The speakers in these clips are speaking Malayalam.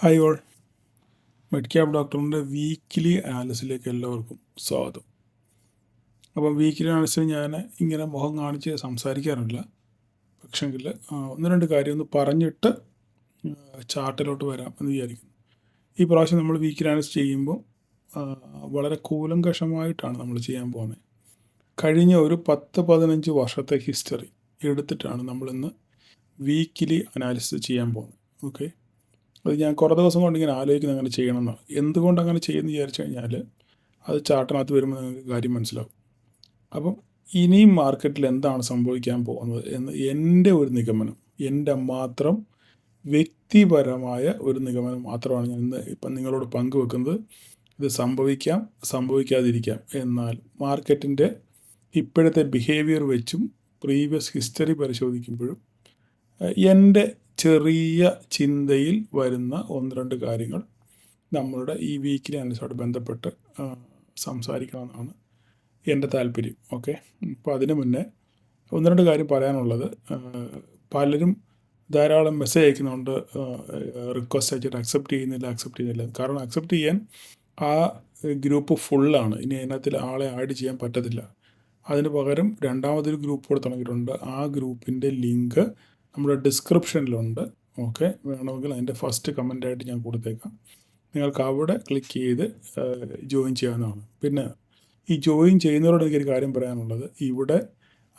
ഹായ് ഓൾ, മെഡ്ക്യാബ് ഡോക്ടറിൻ്റെ വീക്കിലി അനാലിസിലേക്ക് എല്ലാവർക്കും സ്വാഗതം. അപ്പം വീക്കിലി അനാലിസിൽ ഞാൻ ഇങ്ങനെ മുഖം കാണിച്ച് സംസാരിക്കാറില്ല. പക്ഷെങ്കിൽ ഒന്ന് രണ്ട് കാര്യം ഒന്ന് പറഞ്ഞിട്ട് ചാർട്ടിലോട്ട് വരാം എന്ന് വിചാരിക്കുന്നു. ഈ പ്രാവശ്യം നമ്മൾ വീക്കിലി അനാലിസിസ് ചെയ്യുമ്പോൾ വളരെ കൂലങ്കഷമായിട്ടാണ് നമ്മൾ ചെയ്യാൻ പോകുന്നത്. കഴിഞ്ഞ ഒരു 10-15 വർഷത്തെ ഹിസ്റ്ററി എടുത്തിട്ടാണ് നമ്മളിന്ന് വീക്കിലി അനാലിസിസ് ചെയ്യാൻ പോകുന്നത്. ഓക്കെ, അത് ഞാൻ കുറേ ദിവസം കൊണ്ട് ഇങ്ങനെ ആലോചിക്കുന്നത് അങ്ങനെ ചെയ്യണമെന്നാണ്. എന്തുകൊണ്ട് അങ്ങനെ ചെയ്യുമെന്ന് വിചാരിച്ചു കഴിഞ്ഞാൽ അത് ചാർട്ടിനകത്ത് വരുമ്പോൾ നിങ്ങൾക്ക് കാര്യം മനസ്സിലാവും. അപ്പം ഇനിയും മാർക്കറ്റിൽ എന്താണ് സംഭവിക്കാൻ പോകുന്നത് എന്ന് എൻ്റെ ഒരു നിഗമനം, എൻ്റെ മാത്രം വ്യക്തിപരമായ ഒരു നിഗമനം മാത്രമാണ് ഞാൻ ഇന്ന് ഇപ്പം നിങ്ങളോട് പങ്കുവെക്കുന്നത്. ഇത് സംഭവിക്കാം, സംഭവിക്കാതിരിക്കാം. എന്നാൽ മാർക്കറ്റിൻ്റെ ഇപ്പോഴത്തെ ബിഹേവിയർ വെച്ചും പ്രീവിയസ് ഹിസ്റ്ററി പരിശോധിക്കുമ്പോഴും എൻ്റെ ചെറിയ ചിന്തയിൽ വരുന്ന ഒന്ന് രണ്ട് കാര്യങ്ങൾ നമ്മളുടെ ഈ വീക്കിലി അനാലിസിസോട് ബന്ധപ്പെട്ട് സംസാരിക്കണമെന്നാണ് എൻ്റെ താല്പര്യം. ഓക്കെ, അപ്പോൾ അതിന് മുന്നേ ഒന്ന് രണ്ട് കാര്യം പറയാനുള്ളത്. പലരും ധാരാളം മെസ്സേജ് അയക്കുന്നുണ്ട്, റിക്വസ്റ്റ് അയച്ചിട്ട് അക്സെപ്റ്റ് ചെയ്യുന്നില്ല. കാരണം അക്സെപ്റ്റ് ചെയ്യാൻ ആ ഗ്രൂപ്പ് ഫുള്ളാണ്. ഇനി അതിനകത്തിൽ ആളെ ആഡ് ചെയ്യാൻ പറ്റത്തില്ല. അതിന് പകരം രണ്ടാമതൊരു ഗ്രൂപ്പ് കൂടെ തുടങ്ങിയിട്ടുണ്ട്. ആ ഗ്രൂപ്പിൻ്റെ ലിങ്ക് നമ്മുടെ ഡിസ്ക്രിപ്ഷനിലുണ്ട്. ഓക്കെ, വേണമെങ്കിൽ അതിൻ്റെ ഫസ്റ്റ് കമൻ്റായിട്ട് ഞാൻ കൊടുത്തേക്കാം. നിങ്ങൾക്ക് അവിടെ ക്ലിക്ക് ചെയ്ത് ജോയിൻ ചെയ്യാവുന്നതാണ്. പിന്നെ ഈ ജോയിൻ ചെയ്യുന്നവരോട് എനിക്കൊരു കാര്യം പറയാനുള്ളത്, ഇവിടെ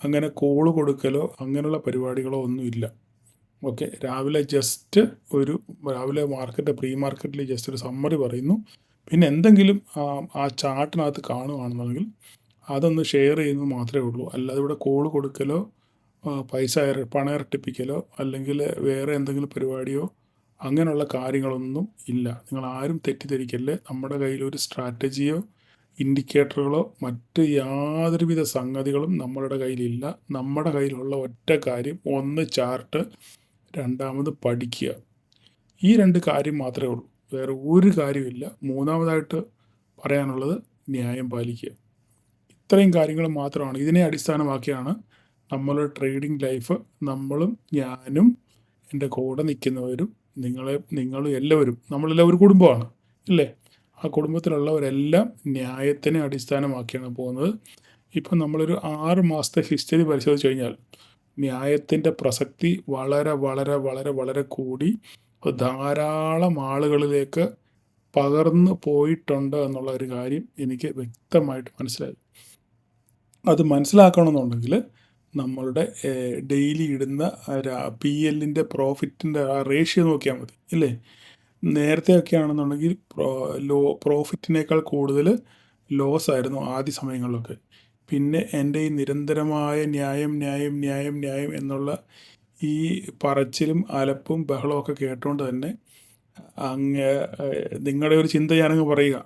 അങ്ങനെ കോള് കൊടുക്കലോ അങ്ങനെയുള്ള പരിപാടികളോ ഒന്നുമില്ല. ഓക്കെ, രാവിലെ മാർക്കറ്റ് പ്രീ മാർക്കറ്റിൽ ജസ്റ്റ് ഒരു സമ്മറി പറയുന്നു. പിന്നെ എന്തെങ്കിലും ആ ചാർട്ടിനകത്ത് കാണുകയാണെന്നുണ്ടെങ്കിൽ അതൊന്ന് ഷെയർ ചെയ്യുന്നത് മാത്രമേ ഉള്ളൂ. അല്ലാതെ ഇവിടെ കോള് കൊടുക്കലോ പണം ഇരട്ടിപ്പിക്കലോ അല്ലെങ്കിൽ വേറെ എന്തെങ്കിലും പരിപാടിയോ അങ്ങനെയുള്ള കാര്യങ്ങളൊന്നും ഇല്ല. നിങ്ങൾ ആരും തെറ്റിദ്ധരിക്കല്ലേ. നമ്മുടെ കയ്യിലൊരു സ്ട്രാറ്റജിയോ ഇൻഡിക്കേറ്ററുകളോ മറ്റ് യാതൊരുവിധ സംഗതികളും നമ്മളുടെ കയ്യിലില്ല. നമ്മുടെ കയ്യിലുള്ള ഒറ്റ കാര്യം, ഒന്ന് ചാർട്ട്, രണ്ടാമത് പഠിക്കുക. ഈ രണ്ട് കാര്യം മാത്രമേ ഉള്ളൂ, വേറെ ഒരു കാര്യമില്ല. മൂന്നാമതായിട്ട് പറയാനുള്ളത് ന്യായം പാലിക്കുക. ഇത്രയും കാര്യങ്ങൾ മാത്രമാണ്. ഇതിനെ അടിസ്ഥാനമാക്കിയാണ് നമ്മളുടെ ട്രേഡിംഗ് ലൈഫ്. ഞാനും എൻ്റെ കൂടെ നിൽക്കുന്നവരും നിങ്ങളും എല്ലാവരും, നമ്മളെല്ലാം ഒരു കുടുംബമാണ് ഇല്ലേ? ആ കുടുംബത്തിലുള്ളവരെല്ലാം ന്യായത്തിനെ അടിസ്ഥാനമാക്കിയാണ് പോകുന്നത്. ഇപ്പം നമ്മളൊരു 6 മാസത്തെ ഹിസ്റ്ററി പരിശോധിച്ച് കഴിഞ്ഞാൽ ന്യായത്തിൻ്റെ പ്രസക്തി വളരെ വളരെ വളരെ വളരെ കൂടി ധാരാളം ആളുകളിലേക്ക് പകർന്നു പോയിട്ടുണ്ട് എന്നുള്ള ഒരു കാര്യം എനിക്ക് വ്യക്തമായിട്ട് മനസ്സിലായി. അത് മനസ്സിലാക്കണമെന്നുണ്ടെങ്കിൽ നമ്മളുടെ ഡെയിലി ഇടുന്ന PL-ൻ്റെ പ്രോഫിറ്റിൻ്റെ ആ റേഷ്യോ നോക്കിയാൽ മതി ഇല്ലേ? നേരത്തെയൊക്കെ ആണെന്നുണ്ടെങ്കിൽ പ്രോഫിറ്റിനേക്കാൾ കൂടുതൽ ലോസ് ആയിരുന്നു ആദ്യ സമയങ്ങളിലൊക്കെ. പിന്നെ എൻ്റെ ഈ നിരന്തരമായ ന്യായം എന്നുള്ള ഈ പറച്ചിലും അലപ്പും ബഹളമൊക്കെ കേട്ടുകൊണ്ട് തന്നെ നിങ്ങളുടെ ഒരു ചിന്ത ഞാനങ്ങ് പറയുക,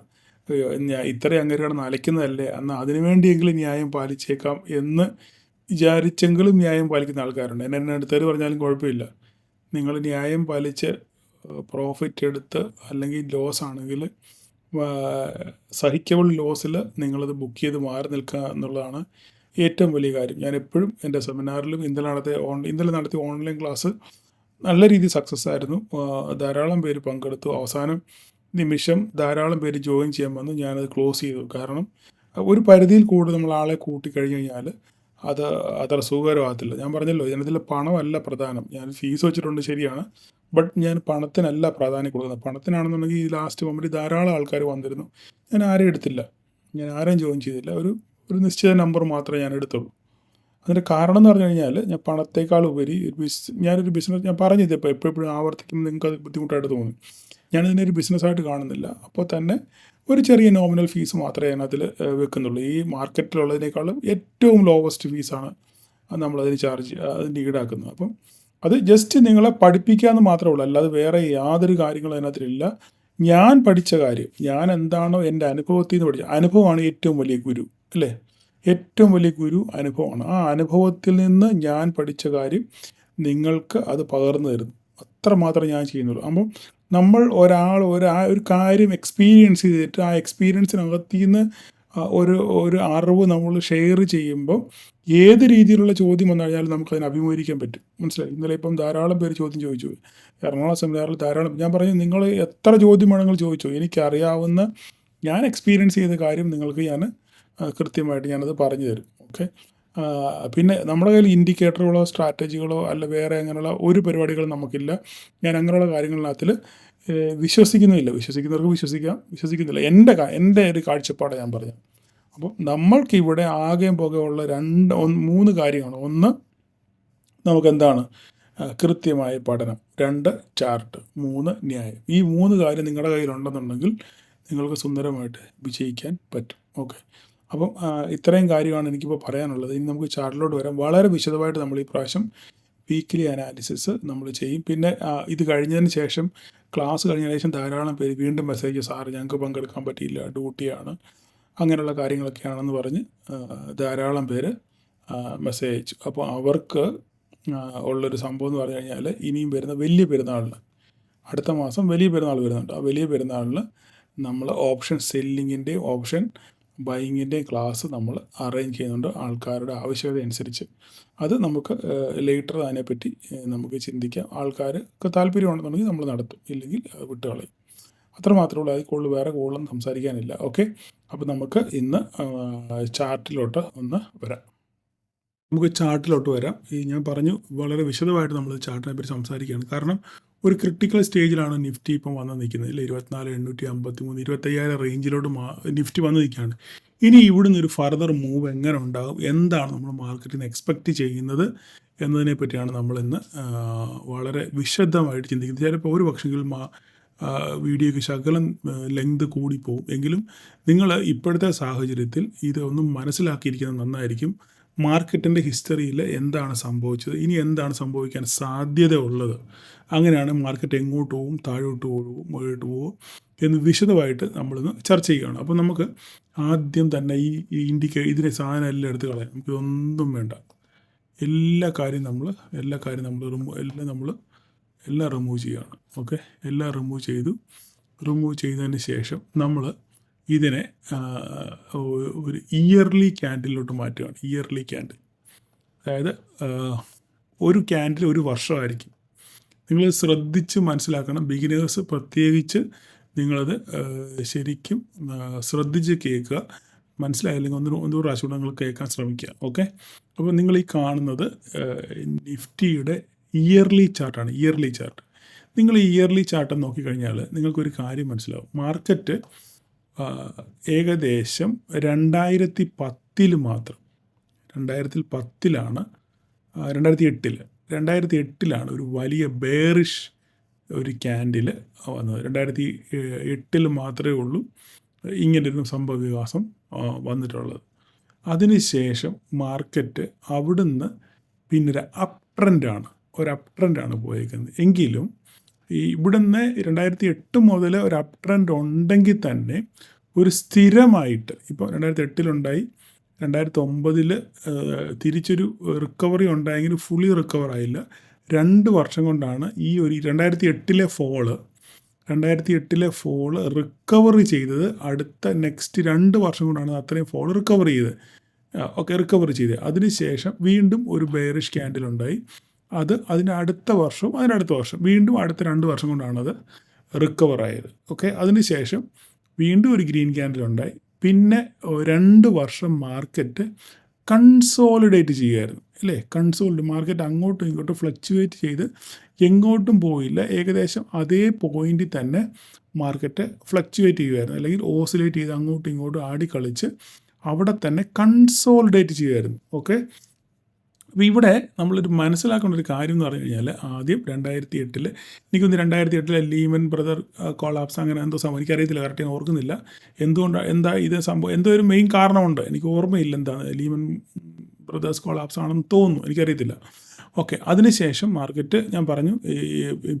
ഇത്രയും അങ്ങേര് കിടന്ന് അലയ്ക്കുന്നതല്ലേ, എന്നാൽ അതിനുവേണ്ടിയെങ്കിലും ന്യായം പാലിച്ചേക്കാം എന്ന് വിചാരിച്ചെങ്കിലും ന്യായം പാലിക്കുന്ന ആൾക്കാരുണ്ട്. എന്നെ അടുത്തവർ പറഞ്ഞാലും കുഴപ്പമില്ല. നിങ്ങൾ ന്യായം പാലിച്ച് പ്രോഫിറ്റ് എടുത്ത് അല്ലെങ്കിൽ ലോസ് ആണെങ്കിൽ സഹിക്കബിൾ ലോസിൽ നിങ്ങളത് ബുക്ക് ചെയ്ത് മാറി നിൽക്കുക എന്നുള്ളതാണ് ഏറ്റവും വലിയ കാര്യം. ഞാൻ എപ്പോഴും എൻ്റെ സെമിനാറിലും ഇന്നലെ നടത്തിയ ഓൺലൈൻ ക്ലാസ് നല്ല രീതിയിൽ സക്സസ് ആയിരുന്നു. ധാരാളം പേര് പങ്കെടുത്തു. അവസാനം നിമിഷം ധാരാളം പേര് ജോയിൻ ചെയ്യാൻ വന്നു. ഞാനത് ക്ലോസ് ചെയ്തു. കാരണം ഒരു പരിധിയിൽ കൂടുതൽ നമ്മൾ ആളെ കൂട്ടിക്കഴിഞ്ഞ് കഴിഞ്ഞാൽ അത് അത്ര സുഖകരമാകത്തില്ല. ഞാൻ പറഞ്ഞല്ലോ, ഇതിനകത്തിൽ പണമല്ല പ്രധാനം. ഞാൻ ഫീസ് വെച്ചിട്ടുണ്ട് ശരിയാണ്, ബട്ട് ഞാൻ പണത്തിനല്ല പ്രാധാന്യം കൊടുക്കുന്നത്. പണത്തിനാണെന്നുണ്ടെങ്കിൽ ഈ ലാസ്റ്റ് മൊമെൻറ്റ് ധാരാളം ആൾക്കാർ വന്നിരുന്നു. ഞാൻ ആരെയും എടുത്തില്ല, ഞാൻ ആരെയും ജോയിൻ ചെയ്തില്ല. ഒരു നിശ്ചിത നമ്പർ മാത്രമേ ഞാൻ എടുത്തുള്ളൂ. അതിൻ്റെ കാരണം എന്ന് പറഞ്ഞു കഴിഞ്ഞാൽ, ഞാൻ പണത്തേക്കാൾ ഉപരി ഞാനൊരു ബിസിനസ്, ഞാൻ പറഞ്ഞിപ്പോൾ എപ്പോഴും ആവർത്തിക്കുമ്പോൾ നിങ്ങൾക്ക് അത് ബുദ്ധിമുട്ടായിട്ട് തോന്നും. ഞാനിതിനൊരു ബിസിനസ്സായിട്ട് കാണുന്നില്ല. അപ്പോൾ തന്നെ ഒരു ചെറിയ നോമിനൽ ഫീസ് മാത്രമേ അതിനകത്തിൽ വെക്കുന്നുള്ളൂ. ഈ മാർക്കറ്റിലുള്ളതിനേക്കാളും ഏറ്റവും ലോവസ്റ്റ് ഫീസാണ് നമ്മളതിന് അതിൻ്റെ ഈടാക്കുന്നത്. അപ്പം അത് ജസ്റ്റ് നിങ്ങളെ പഠിപ്പിക്കാമെന്ന് മാത്രമേ ഉള്ളൂ, അല്ലാതെ വേറെ യാതൊരു കാര്യങ്ങളും അതിനകത്തിലില്ല. ഞാൻ പഠിച്ച കാര്യം, ഞാൻ എന്താണോ എൻ്റെ അനുഭവത്തിൽ നിന്ന് പഠിച്ചത്, അനുഭവമാണ് ഏറ്റവും വലിയ ഗുരു അല്ലേ? ഏറ്റവും വലിയ ഗുരു അനുഭവമാണ്. ആ അനുഭവത്തിൽ നിന്ന് ഞാൻ പഠിച്ച കാര്യം നിങ്ങൾക്ക് അത് പകർന്നു തരുന്നു. അത്രമാത്രം ഞാൻ ചെയ്യുന്നുള്ളൂ. അപ്പം നമ്മൾ ഒരു കാര്യം എക്സ്പീരിയൻസ് ചെയ്തിട്ട് ആ എക്സ്പീരിയൻസിനകത്ത് നിന്ന് ഒരു അറിവ് നമ്മൾ ഷെയർ ചെയ്യുമ്പം ഏത് രീതിയിലുള്ള ചോദ്യം വന്നു കഴിഞ്ഞാലും നമുക്കതിനെ അഭിമുഖീകരിക്കാൻ പറ്റും. മനസ്സിലായി? ഇന്നലെ ഇപ്പം ധാരാളം പേര് ചോദ്യം ചോദിച്ചു. എറണാകുളം സെമിനാറിൽ ധാരാളം, ഞാൻ പറഞ്ഞു നിങ്ങൾ എത്ര ചോദ്യം വേണമെങ്കിൽ ചോദിച്ചു, എനിക്കറിയാവുന്ന, ഞാൻ എക്സ്പീരിയൻസ് ചെയ്ത കാര്യം നിങ്ങൾക്ക് ഞാൻ കൃത്യമായിട്ട് ഞാനത് പറഞ്ഞു തരും. ഓക്കെ. പിന്നെ നമ്മുടെ കയ്യിൽ ഇൻഡിക്കേറ്ററുകളോ സ്ട്രാറ്റജികളോ അല്ല വേറെ അങ്ങനെയുള്ള ഒരു പരിപാടികളും നമുക്കില്ല. ഞാൻ അങ്ങനെയുള്ള കാര്യങ്ങളിനകത്തിൽ വിശ്വസിക്കുന്നില്ല. വിശ്വസിക്കുന്നവർക്ക് വിശ്വസിക്കാം, വിശ്വസിക്കുന്നില്ല. എൻ്റെ ഒരു കാഴ്ചപ്പാട് ഞാൻ പറഞ്ഞു. അപ്പം നമ്മൾക്കിവിടെ ആകെ പുകയുള്ള 3 കാര്യമാണ്. ഒന്ന്, നമുക്കെന്താണ് കൃത്യമായ പഠനം. 2 ചാർട്ട്. 3 ന്യായം. ഈ 3 കാര്യം നിങ്ങളുടെ കയ്യിലുണ്ടെന്നുണ്ടെങ്കിൽ നിങ്ങൾക്ക് സുന്ദരമായിട്ട് വിജയിക്കാൻ പറ്റും. ഓക്കെ. അപ്പം ഇത്രയും കാര്യമാണ് എനിക്കിപ്പോൾ പറയാനുള്ളത്. ഇനി നമുക്ക് ചാർട്ടിലോട്ട് വരാം. വളരെ വിശദമായിട്ട് നമ്മൾ ഈ പ്രാവശ്യം വീക്ക്ലി അനാലിസിസ് നമ്മൾ ചെയ്യും. പിന്നെ ഇത് കഴിഞ്ഞതിന് ശേഷം, ക്ലാസ് കഴിഞ്ഞതിന് ശേഷം ധാരാളം പേര് വീണ്ടും മെസ്സേജ്, സാർ ഞങ്ങൾക്ക് പങ്കെടുക്കാൻ പറ്റിയില്ല, ഡ്യൂട്ടിയാണ്, അങ്ങനെയുള്ള കാര്യങ്ങളൊക്കെയാണെന്ന് പറഞ്ഞ് ധാരാളം പേര് മെസ്സേജ് അയച്ചു. അപ്പോൾ അവർക്ക് ഉള്ളൊരു സംഭവം എന്ന് പറഞ്ഞു കഴിഞ്ഞാൽ, ഇനിയും വരുന്ന വലിയ പെരുന്നാളിന്, അടുത്ത മാസം വലിയ പെരുന്നാൾ വരുന്നുണ്ട്. ആ വലിയ പെരുന്നാളിന് നമ്മൾ ഓപ്ഷൻ സെല്ലിങ്ങിൻ്റെയും ഓപ്ഷൻ ബൈങ്ങിൻ്റെയും ക്ലാസ് നമ്മൾ അറേഞ്ച് ചെയ്യുന്നുണ്ട്, ആൾക്കാരുടെ ആവശ്യകത അനുസരിച്ച്. അത് നമുക്ക് ലേറ്റർ അതിനെപ്പറ്റി നമുക്ക് ചിന്തിക്കാം. ആൾക്കാർക്ക് താല്പര്യമുണ്ടെന്നുണ്ടെങ്കിൽ നമ്മൾ നടത്തും, ഇല്ലെങ്കിൽ വിട്ടുകളയും. അത്ര മാത്രമേ ഉള്ളൂ. അതിൽ കൂടുതൽ വേറെ കൂടുതലൊന്നും സംസാരിക്കാനില്ല. ഓക്കെ. അപ്പോൾ നമുക്ക് ഇന്ന് ചാർട്ടിലോട്ട് ഒന്ന് വരാം. നമുക്ക് ചാർട്ടിലോട്ട് വരാം. ഞാൻ പറഞ്ഞു വളരെ വിശദമായിട്ട് നമ്മൾ ചാർട്ടിനെ പറ്റി സംസാരിക്കുകയാണ്. കാരണം ഒരു ക്രിട്ടിക്കൽ സ്റ്റേജിലാണ് നിഫ്റ്റി ഇപ്പം വന്ന് നിൽക്കുന്നത്. 24,853 25,000 റേഞ്ചിലോട്ട് നിഫ്റ്റി വന്ന് നിൽക്കുകയാണ്. ഇനി ഇവിടുന്ന് ഒരു ഫർദർ മൂവ് എങ്ങനെ ഉണ്ടാകും, എന്താണ് നമ്മൾ മാർക്കറ്റിൽ നിന്ന് എക്സ്പെക്റ്റ് ചെയ്യുന്നത് എന്നതിനെ പറ്റിയാണ് നമ്മളിന്ന് വളരെ വിശദമായിട്ട് ചിന്തിക്കുന്നത്. ചിലപ്പോൾ ഒരു പക്ഷെങ്കിലും വീഡിയോയ്ക്ക് ശകലം ലെങ്ത് കൂടിപ്പോവും. എങ്കിലും നിങ്ങൾ ഇപ്പോഴത്തെ സാഹചര്യത്തിൽ ഇതൊന്നും മനസ്സിലാക്കിയിരിക്കുന്നത് നന്നായിരിക്കും. മാർക്കറ്റിൻ്റെ ഹിസ്റ്ററിയിൽ എന്താണ് സംഭവിച്ചത്, ഇനി എന്താണ് സംഭവിക്കാൻ സാധ്യത ഉള്ളത്, അങ്ങനെയാണ് മാർക്കറ്റ് എങ്ങോട്ട് പോകും, താഴോട്ട് പോകും, മുകളിലോട്ട് പോകും എന്ന് വിശദമായിട്ട് നമ്മളിന്ന് ചർച്ച ചെയ്യുകയാണ്. അപ്പോൾ നമുക്ക് ആദ്യം തന്നെ ഈ ഇതിനെ സാധനം എല്ലാം എടുത്ത് കളയാം. നമുക്കിതൊന്നും വേണ്ട. എല്ലാ കാര്യം നമ്മൾ റിമൂവ് ചെയ്യുകയാണ്. ഓക്കെ. എല്ലാം റിമൂവ് ചെയ്തതിന് ശേഷം നമ്മൾ ഇതിനെ ഒരു ഇയർലി ക്യാൻഡിലോട്ട് മാറ്റുകയാണ്. ഇയർലി ക്യാൻഡിൽ, അതായത് ഒരു ക്യാൻഡിൽ ഒരു വർഷമായിരിക്കും. നിങ്ങൾ ശ്രദ്ധിച്ച് മനസ്സിലാക്കണം. ബിഗിനേഴ്സ് പ്രത്യേകിച്ച് നിങ്ങളത് ശരിക്കും ശ്രദ്ധിച്ച് കേൾക്കുക. മനസ്സിലായില്ലെങ്കിൽ ഒന്ന് പ്രാവശ്യം നിങ്ങൾ കേൾക്കാൻ ശ്രമിക്കുക. ഓക്കെ. അപ്പോൾ നിങ്ങൾ ഈ കാണുന്നത് നിഫ്റ്റിയുടെ ഇയർലി ചാർട്ടാണ്. Yearly chart. നിങ്ങൾ ഈ ഇയർലി ചാർട്ട് നോക്കിക്കഴിഞ്ഞാൽ നിങ്ങൾക്കൊരു കാര്യം മനസ്സിലാവും. മാർക്കറ്റ് ഏകദേശം 2010 മാത്രം, 2008 ഒരു വലിയ ബെയറിഷ് ഒരു ക്യാൻഡിൽ വന്നത്. 2008 മാത്രമേ ഉള്ളൂ ഇങ്ങനൊരു സംഭവവികാസം വന്നിട്ടുള്ളത്. അതിനുശേഷം മാർക്കറ്റ് അവിടുന്ന് പിന്നെ ഒരു അപ് ട്രെൻഡാണ് പോയേക്കുന്നത്. എങ്കിലും ഇവിടുന്ന് 2008 മുതൽ ഒരു അപ് ട്രെൻഡ് ഉണ്ടെങ്കിൽ തന്നെ ഒരു സ്ഥിരമായിട്ട്, ഇപ്പോൾ 2008 2009 തിരിച്ചൊരു റിക്കവറി ഉണ്ടായെങ്കിൽ ഫുള്ളി റിക്കവർ ആയില്ല. 2 വർഷം കൊണ്ടാണ് ഈ ഒരു 2008 ഫോള് റിക്കവറി ചെയ്തത്. അടുത്ത നെക്സ്റ്റ് 2 വർഷം കൊണ്ടാണ് അത്രയും ഫോള് റിക്കവർ ചെയ്തത്. അതിനുശേഷം വീണ്ടും ഒരു ബെയറിഷ് ക്യാൻഡിൽ ഉണ്ടായി. അതിനടുത്ത വർഷം വീണ്ടും അടുത്ത 2 വർഷം കൊണ്ടാണ് അത് റിക്കവർ ആയത്. ഓക്കെ. അതിനുശേഷം വീണ്ടും ഒരു ഗ്രീൻ ക്യാൻഡിൽ ഉണ്ടായി. പിന്നെ 2 വർഷം മാർക്കറ്റ് കൺസോളിഡേറ്റ് ചെയ്യുമായിരുന്നു, അല്ലേ? മാർക്കറ്റ് അങ്ങോട്ടും ഇങ്ങോട്ടും ഫ്ലക്ച്വേറ്റ് ചെയ്ത് എങ്ങോട്ടും പോയില്ല. ഏകദേശം അതേ പോയിന്റിൽ തന്നെ മാർക്കറ്റ് ഫ്ലക്ച്വേറ്റ് ചെയ്യുമായിരുന്നു, അല്ലെങ്കിൽ ഓസിലേറ്റ് ചെയ്ത് അങ്ങോട്ടും ഇങ്ങോട്ടും ആടിക്കളിച്ച് അവിടെ തന്നെ കൺസോളിഡേറ്റ് ചെയ്യുമായിരുന്നു. ഓക്കെ. അപ്പോൾ ഇവിടെ നമ്മളൊരു മനസ്സിലാക്കേണ്ട ഒരു കാര്യം എന്ന് പറഞ്ഞു കഴിഞ്ഞാൽ, ആദ്യം 2008 എനിക്കൊന്ന് 2008 ലീമൻ ബ്രദർ കൊളാപ്സ് അങ്ങനെ എന്തോ സംഭവം, എനിക്കറിയത്തില്ല, കറക്റ്റ് ഞാൻ ഓർക്കുന്നില്ല. എന്താ ഇത് സംഭവം, എന്തോ ഒരു മെയിൻ കാരണമുണ്ട്, എനിക്ക് ഓർമ്മയില്ല എന്താണ്. ലീമൻ ബ്രദേഴ്സ് കൊളാപ്സ് ആണെന്ന് തോന്നുന്നു, എനിക്കറിയത്തില്ല. ഓക്കെ. അതിനുശേഷം മാർക്കറ്റ് ഞാൻ പറഞ്ഞു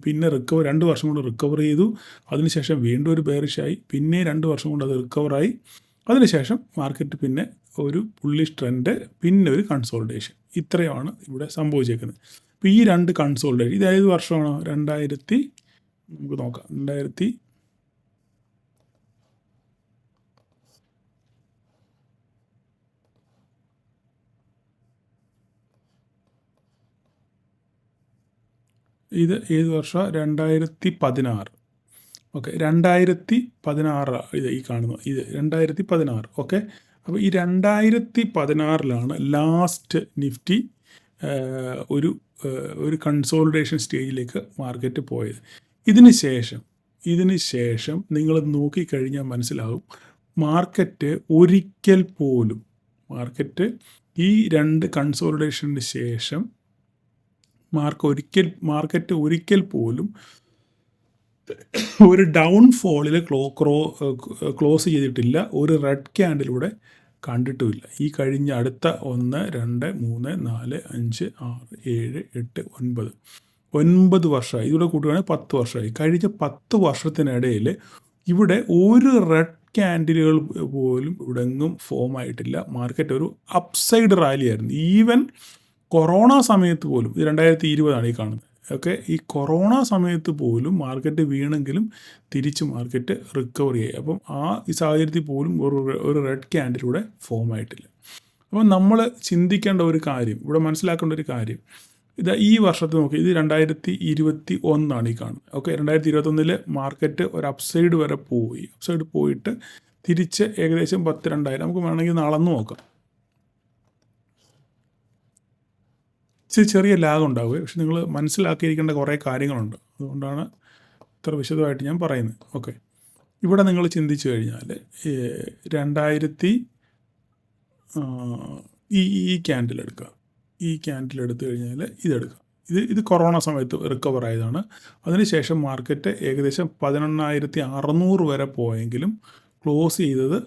പിന്നെ 2 വർഷം കൊണ്ട് റിക്കവർ ചെയ്തു. അതിനുശേഷം വീണ്ടും ഒരു ബെയറിഷായി. പിന്നെ 2 വർഷം കൊണ്ട് അത് റിക്കവറായി. അതിനുശേഷം മാർക്കറ്റ് പിന്നെ ഒരു ബുള്ളിഷ് ട്രെൻഡ്, പിന്നെ ഒരു കൺസോൾട്ടേഷൻ. ഇത്രയുമാണ് ഇവിടെ സംഭവിച്ചേക്കുന്നത്. അപ്പോൾ ഈ 2 കൺസോൾട്ടേഷൻ, ഇത് ഏത് വർഷമാണോ? നമുക്ക് നോക്കാം. ഇത് ഏത് വർഷം? 2016. ഓക്കെ, 2016 ഇത് ഈ കാണുന്നത്, ഇത് 2016. ഓക്കെ, അപ്പോൾ ഈ 2016 ലാസ്റ്റ് നിഫ്റ്റി ഒരു കൺസോളിഡേഷൻ സ്റ്റേജിലേക്ക് മാർക്കറ്റ് പോയത്. ഇതിന് ശേഷം നിങ്ങൾ നോക്കിക്കഴിഞ്ഞാൽ മനസ്സിലാവും, മാർക്കറ്റ് ഒരിക്കൽ പോലും ഈ 2 കൺസോളിഡേഷന് ശേഷം മാർക്കറ്റ് ഒരിക്കൽ പോലും ഒരു ഡൗൺഫോളിൽ ക്ലോസ് ചെയ്തിട്ടില്ല, ഒരു റെഡ് ക്യാൻഡിലൂടെ കണ്ടിട്ടുമില്ല. ഈ കഴിഞ്ഞ അടുത്ത 1, 2, 3, 4, 5, 6, 7, 8, 9 വർഷമായി. ഇതിലൂടെ കൂട്ടുകയാണെങ്കിൽ 10 വർഷമായി. കഴിഞ്ഞ 10 വർഷത്തിനിടയിൽ ഇവിടെ ഒരു റെഡ് ക്യാൻഡിലുകൾ പോലും ഇവിടെ എങ്ങും ഫോം ആയിട്ടില്ല. മാർക്കറ്റ് ഒരു അപ്സൈഡ് റാലി ആയിരുന്നു. ഈവൻ കൊറോണ സമയത്ത് പോലും, ഇത് 2020 ഈ കാണുന്നത്. ഓക്കെ, ഈ കൊറോണ സമയത്ത് പോലും മാർക്കറ്റ് വീണെങ്കിലും തിരിച്ച് മാർക്കറ്റ് റിക്കവർ ചെയ്യും. അപ്പം ഈ സാഹചര്യത്തിൽ പോലും ഒരു റെഡ് ക്യാൻഡിലൂടെ ഫോം ആയിട്ടില്ല. അപ്പം നമ്മൾ ചിന്തിക്കേണ്ട ഒരു കാര്യം, ഇവിടെ മനസ്സിലാക്കേണ്ട ഒരു കാര്യം, ഈ വർഷത്തെ നോക്കി, ഇത് 2021 ഈ കാണുന്നത്. ഓക്കെ, 2021 മാർക്കറ്റ് ഒരു അപ്സൈഡ് വരെ പോയിട്ട് തിരിച്ച് ഏകദേശം 10,200 നമുക്ക് വേണമെങ്കിൽ അളന്ന് നോക്കാം. ചെറിയ ലാഗ് ഉണ്ടാവുക, പക്ഷെ നിങ്ങൾ മനസ്സിലാക്കിയിരിക്കേണ്ട കുറേ കാര്യങ്ങളുണ്ട്. അതുകൊണ്ടാണ് ഇത്ര വിശദമായിട്ട് ഞാൻ പറയുന്നത്. ഓക്കെ, ഇവിടെ നിങ്ങൾ ചിന്തിച്ചു കഴിഞ്ഞാൽ 2000 ഈ ക്യാൻഡിൽ എടുക്കുക. ഈ ക്യാൻഡിൽ എടുത്തു കഴിഞ്ഞാൽ ഇതെടുക്കുക. ഇത് കൊറോണ സമയത്ത് റിക്കവർ ആയതാണ്. അതിനുശേഷം മാർക്കറ്റ് ഏകദേശം 11,600 വരെ പോയെങ്കിലും ക്ലോസ് ചെയ്തത്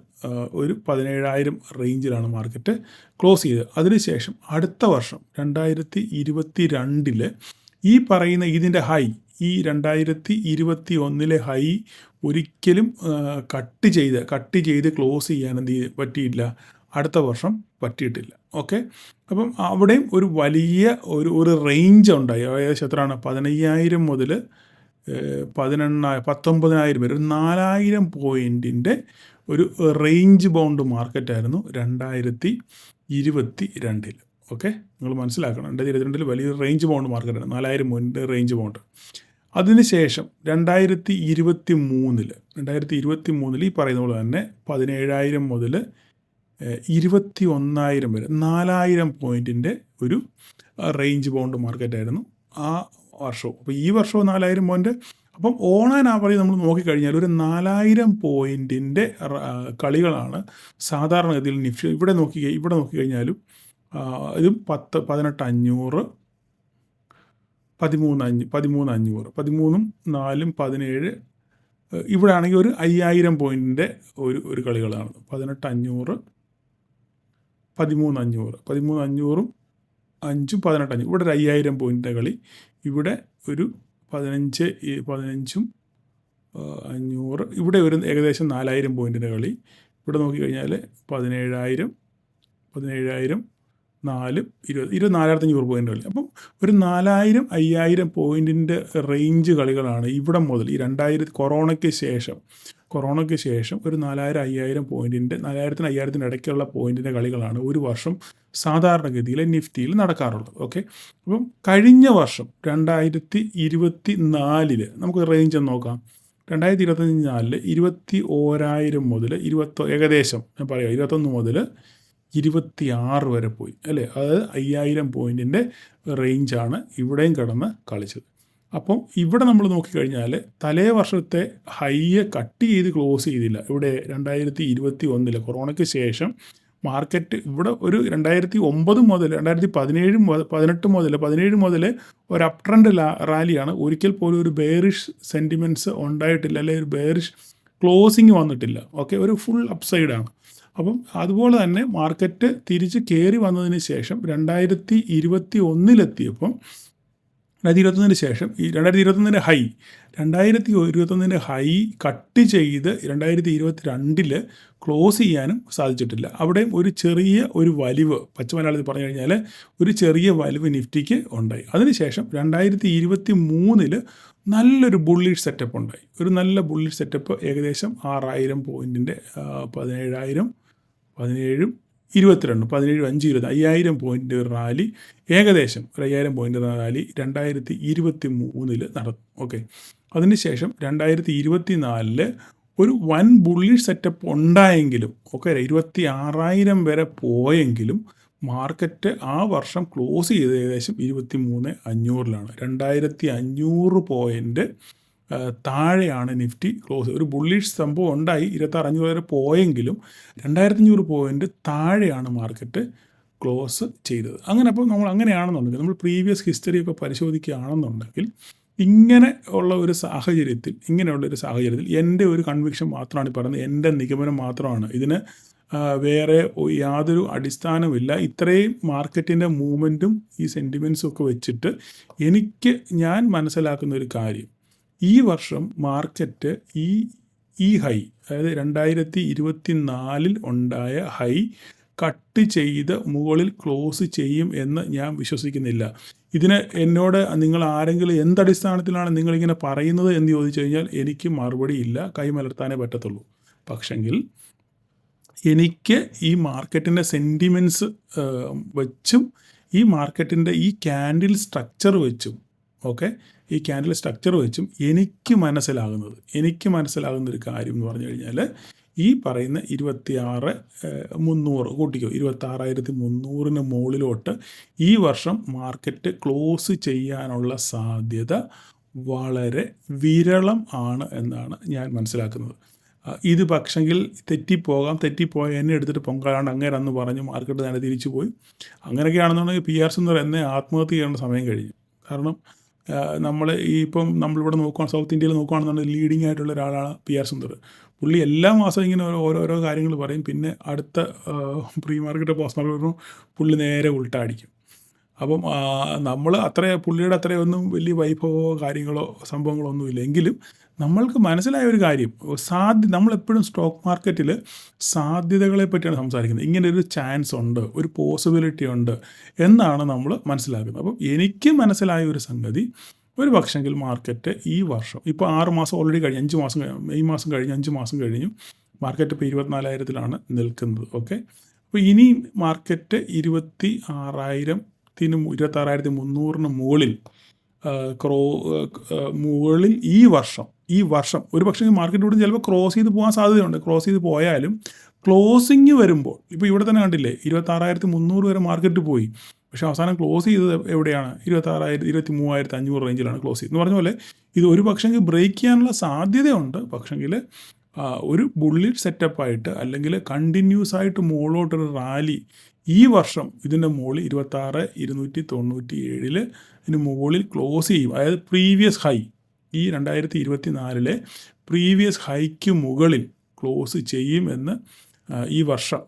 ഒരു 17,000 റേഞ്ചിലാണ് മാർക്കറ്റ് ക്ലോസ് ചെയ്തത്. അതിനുശേഷം അടുത്ത വർഷം 2022 ഈ പറയുന്ന ഇതിൻ്റെ ഹൈ, ഈ 2021 ഹൈ ഒരിക്കലും കട്ട് ചെയ്ത് ക്ലോസ് ചെയ്യാൻ പറ്റിയില്ല. അടുത്ത വർഷം പറ്റിയിട്ടില്ല. ഓക്കെ, അപ്പം അവിടെയും ഒരു വലിയ ഒരു റേഞ്ച് ഉണ്ടായി. ഏകദേശം എത്രയാണ്? 15,000 മുതൽ 19,000 വരെ, ഒരു 4,000 പോയിൻറ്റിൻ്റെ ഒരു റേഞ്ച് ബൗണ്ട് മാർക്കറ്റായിരുന്നു 2022. ഓക്കെ, നിങ്ങൾ മനസ്സിലാക്കണം, 2022 വലിയൊരു റേഞ്ച് ബൗണ്ട് മാർക്കറ്റാണ്, 4,000 പോയിൻറ്റ് റേഞ്ച് ബൗണ്ട്. അതിനുശേഷം 2023 ഈ പറയുന്ന പോലെ തന്നെ 17,000 മുതൽ 21,000 വരെ 4,000 പോയിൻറ്റിൻ്റെ ഒരു റേഞ്ച് ബൗണ്ട് മാർക്കറ്റായിരുന്നു ആ വർഷവും. അപ്പോൾ ഈ വർഷവും 4,000 പോയിൻറ്റ്. അപ്പം ഓൺ ആൻഡ് ആവറേജ് നമ്മൾ നോക്കിക്കഴിഞ്ഞാൽ ഒരു 4,000 പോയിൻറ്റിൻ്റെ കളികളാണ് സാധാരണഗതിയിൽ നിഫ്റ്റി. ഇവിടെ നോക്കിക്കഴിഞ്ഞാലും ഇതും 18,500, 13,500, 13ഉം 4ഉം 17. ഇവിടെ ആണെങ്കിൽ ഒരു 5,000 പോയിൻറ്റിൻ്റെ ഒരു കളികളാണ്. 18,500, 13,500, 13,500ഉം 5ഉം 18,500. ഇവിടെ ഒരു 5,000 പോയിൻറ്റിൻ്റെ കളി. ഇവിടെ ഒരു 15ഉം 500. ഇവിടെ ഒരു ഏകദേശം 4,000 പോയിൻറ്റിൻ്റെ കളി. ഇവിടെ നോക്കിക്കഴിഞ്ഞാൽ 17,000, 4, 24,500 പോയിൻ്റ് കളി. അപ്പം ഒരു 4,000, 5,000 പോയിൻറ്റിൻ്റെ റേഞ്ച് കളികളാണ് ഇവിടെ മുതൽ ഈ 2000 കൊറോണയ്ക്ക് ശേഷം ഒരു 4,000, 5,000 പോയിൻറ്റിൻ്റെ, 4,000-നും 5,000-നും ഇടയ്ക്കുള്ള പോയിൻറ്റിൻ്റെ കളികളാണ് ഒരു വർഷം സാധാരണഗതിയിൽ നിഫ്റ്റിയിൽ നടക്കാറുള്ളത്. ഓക്കെ, അപ്പം കഴിഞ്ഞ വർഷം 2024 നമുക്ക് റേഞ്ച് ഒന്ന് നോക്കാം. 2024 21,000 മുതൽ ഏകദേശം ഞാൻ പറയാം 21 മുതൽ 26 വരെ പോയി, അല്ലേ? അതായത് 5,000 പോയിൻറ്റിൻ്റെ റേഞ്ചാണ് ഇവിടെയും കടന്ന് കളിച്ചത്. അപ്പം ഇവിടെ നമ്മൾ നോക്കിക്കഴിഞ്ഞാൽ തലേ വർഷത്തെ ഹൈയെ കട്ട് ചെയ്ത് ക്ലോസ് ചെയ്തില്ല. ഇവിടെ 2021 കൊറോണയ്ക്ക് ശേഷം മാർക്കറ്റ് ഇവിടെ ഒരു 2009 മുതൽ 2017 മുതൽ ഒരു അപ് ട്രെൻഡ് റാലിയാണ്. ഒരിക്കൽ പോലും ഒരു ബെയറിഷ് സെൻറ്റിമെൻറ്റ്സ് ഉണ്ടായിട്ടില്ല, അല്ലെങ്കിൽ ഒരു ബെയറിഷ് ക്ലോസിങ് വന്നിട്ടില്ല. ഓക്കെ, ഒരു ഫുൾ അപ്സൈഡാണ്. അപ്പം അതുപോലെ തന്നെ മാർക്കറ്റ് തിരിച്ച് കയറി വന്നതിന് ശേഷം 2021 2021 ശേഷം ഈ 2021 ഹൈ കട്ട് ചെയ്ത് 2022 ക്ലോസ് ചെയ്യാനും സാധിച്ചിട്ടില്ല. അവിടെയും ഒരു ചെറിയ വലിവ്, പച്ച മലയാളത്തിൽ പറഞ്ഞു കഴിഞ്ഞാൽ ഒരു ചെറിയ വലിവ് നിഫ്റ്റിക്ക് ഉണ്ടായി. അതിനുശേഷം 2023 നല്ലൊരു ബുള്ളിഷ് സെറ്റപ്പ് ഉണ്ടായി. ഒരു നല്ല ബുള്ളിഷ് സെറ്റപ്പ് ഏകദേശം 6,000 പോയിൻറ്റിൻ്റെ 17,000, 17ഉം 22 17 5 20 5000 പോയിൻ്റ് റാലി, ഏകദേശം ഒരു 5000 പോയിൻ്റ് റാലി 2023 നടന്നു. ഓക്കെ, അതിനുശേഷം 2024 ഒരു വൻ ബുള്ളിഷ് സെറ്റപ്പ് ഉണ്ടായെങ്കിലും, ഓക്കെ, 26,000 വരെ പോയെങ്കിലും മാർക്കറ്റ് ആ വർഷം ക്ലോസ് ചെയ്ത് ഏകദേശം 23,500 2500 പോയിൻ്റ് താഴെയാണ് നിഫ്റ്റി ക്ലോസ്. ഒരു ബുള്ളിഷ് സംഭവം ഉണ്ടായി, 26,500 വരെ പോയെങ്കിലും 2,500 പോയിൻ്റ് താഴെയാണ് മാർക്കറ്റ് ക്ലോസ് ചെയ്തത്. അങ്ങനെ അപ്പോൾ നമ്മൾ അങ്ങനെയാണെന്നുണ്ടെങ്കിൽ, നമ്മൾ പ്രീവിയസ് ഹിസ്റ്ററിയൊക്കെ പരിശോധിക്കുകയാണെന്നുണ്ടെങ്കിൽ, ഇങ്ങനെയുള്ള ഒരു സാഹചര്യത്തിൽ എൻ്റെ ഒരു കൺവിക്ഷൻ മാത്രമാണ് പറയുന്നത്, എൻ്റെ നിഗമനം മാത്രമാണ്. ഇതിന് വേറെ യാതൊരു അടിസ്ഥാനമില്ല. ഇത്രയും മാർക്കറ്റിൻ്റെ മൂവ്മെൻറ്റും ഈ സെൻറ്റിമെൻറ്റ്സും ഒക്കെ വെച്ചിട്ട് ഞാൻ മനസ്സിലാക്കുന്ന ഒരു കാര്യം, ഈ വർഷം മാർക്കറ്റ് ഈ ഹൈ, അതായത് 2024 ഉണ്ടായ ഹൈ കട്ട് ചെയ്ത് മുകളിൽ ക്ലോസ് ചെയ്യും എന്ന് ഞാൻ വിശ്വസിക്കുന്നില്ല. ഇതിന് എന്നോട് നിങ്ങൾ ആരെങ്കിലും എന്തടിസ്ഥാനത്തിലാണ് നിങ്ങളിങ്ങനെ പറയുന്നത് എന്ന് ചോദിച്ചു കഴിഞ്ഞാൽ എനിക്ക് മറുപടി ഇല്ല, കൈമലർത്താനേ പറ്റത്തുള്ളൂ. പക്ഷെങ്കിൽ എനിക്ക് ഈ മാർക്കറ്റിൻ്റെ സെൻറ്റിമെൻറ്റ്സ് വെച്ചും ഈ മാർക്കറ്റിൻ്റെ ഈ ക്യാൻഡിൽ സ്ട്രക്ചർ വെച്ചും, ഓക്കെ, ഈ ക്യാൻഡിൽ സ്ട്രക്ചർ വെച്ചും എനിക്ക് മനസ്സിലാകുന്ന ഒരു കാര്യം എന്ന് പറഞ്ഞു കഴിഞ്ഞാൽ, ഈ പറയുന്ന 26,300 കൂട്ടിക്കോ, 26,300 മുകളിലോട്ട് ഈ വർഷം മാർക്കറ്റ് ക്ലോസ് ചെയ്യാനുള്ള സാധ്യത വളരെ വിരളം ആണ് എന്നാണ് ഞാൻ മനസ്സിലാക്കുന്നത്. ഇത് പക്ഷെങ്കിൽ തെറ്റിപ്പോയ എന്നെ എടുത്തിട്ട് പൊങ്കാലാണ്ട് അങ്ങനെ അന്ന് പറഞ്ഞു മാർക്കറ്റ് തന്നെ തിരിച്ചു പോയി. അങ്ങനെയൊക്കെയാണെന്നുണ്ടെങ്കിൽ PR സുന്ദർ എന്നെ ആത്മഹത്യ ചെയ്യേണ്ട സമയം കഴിഞ്ഞു. കാരണം നമ്മളിവിടെ നോക്കുകയാണ്, സൗത്ത് ഇന്ത്യയിൽ നോക്കുകയാണെന്നുണ്ടെങ്കിൽ ലീഡിങ് ആയിട്ടുള്ള ഒരാളാണ് PR സുന്ദർ. പുള്ളി എല്ലാ മാസവും ഇങ്ങനെ ഓരോരോ കാര്യങ്ങൾ പറയും, പിന്നെ അടുത്ത പ്രീ മാർക്കറ്റ് പോസ്റ്റ് മാർക്കറ്റ് പുള്ളി നേരെ ഉൾട്ടാടിക്കും. അപ്പം പുള്ളിയുടെ അത്രയൊന്നും വലിയ വൈഭവമോ കാര്യങ്ങളോ സംഭവങ്ങളോ ഒന്നുമില്ല. എങ്കിലും നമ്മൾക്ക് മനസ്സിലായ ഒരു കാര്യം, നമ്മളെപ്പോഴും സ്റ്റോക്ക് മാർക്കറ്റിൽ സാധ്യതകളെ പറ്റിയാണ് സംസാരിക്കുന്നത്. ഇങ്ങനെ ഒരു ചാൻസ് ഉണ്ട്, ഒരു പോസിബിലിറ്റി ഉണ്ട് എന്നാണ് നമ്മൾ മനസ്സിലാക്കുന്നത്. അപ്പം എനിക്ക് മനസ്സിലായ ഒരു സംഗതി, ഒരു പക്ഷെങ്കിൽ മാർക്കറ്റ് ഈ വർഷം ഇപ്പോൾ 6 മാസം ഓൾറെഡി കഴിഞ്ഞു, 5 മാസം മെയ് മാസം കഴിഞ്ഞ് 5 മാസം കഴിഞ്ഞു, മാർക്കറ്റ് ഇപ്പോൾ 24,000 നിൽക്കുന്നത്. ഓക്കെ, അപ്പോൾ ഇനി മാർക്കറ്റ് 26,300 മുകളിൽ ഈ വർഷം ഒരു പക്ഷേ മാർക്കറ്റ് ഇവിടെ ചിലപ്പോൾ ക്രോസ് ചെയ്ത് പോകാൻ സാധ്യതയുണ്ട്. ക്രോസ് ചെയ്ത് പോയാലും ക്ലോസിങ് വരുമ്പോൾ, ഇപ്പോൾ ഇവിടെ തന്നെ കണ്ടില്ലേ, 26,300 വരെ മാർക്കറ്റ് പോയി, പക്ഷേ അവസാനം ക്ലോസ് ചെയ്തത് എവിടെയാണ്? 23,500 റേഞ്ചിലാണ് ക്ലോസ് ചെയ്തത്. എന്ന് പറഞ്ഞ പോലെ ഇത് ഒരു പക്ഷെങ്കിൽ ബ്രേക്ക് ചെയ്യാനുള്ള സാധ്യതയുണ്ട്. പക്ഷെങ്കിൽ ഒരു ബുള്ളിറ്റ് സെറ്റപ്പായിട്ട് അല്ലെങ്കിൽ കണ്ടിന്യൂസ് ആയിട്ട് മുകളിലോട്ടൊരു റാലി ഈ വർഷം ഇതിൻ്റെ മുകളിൽ 26,297 മുകളിൽ ക്ലോസ് ചെയ്യും. അതായത് പ്രീവിയസ് ഹൈ, ഈ 2024 പ്രീവിയസ് ഹൈക്ക് മുകളിൽ ക്ലോസ് ചെയ്യും എന്ന് ഈ വർഷം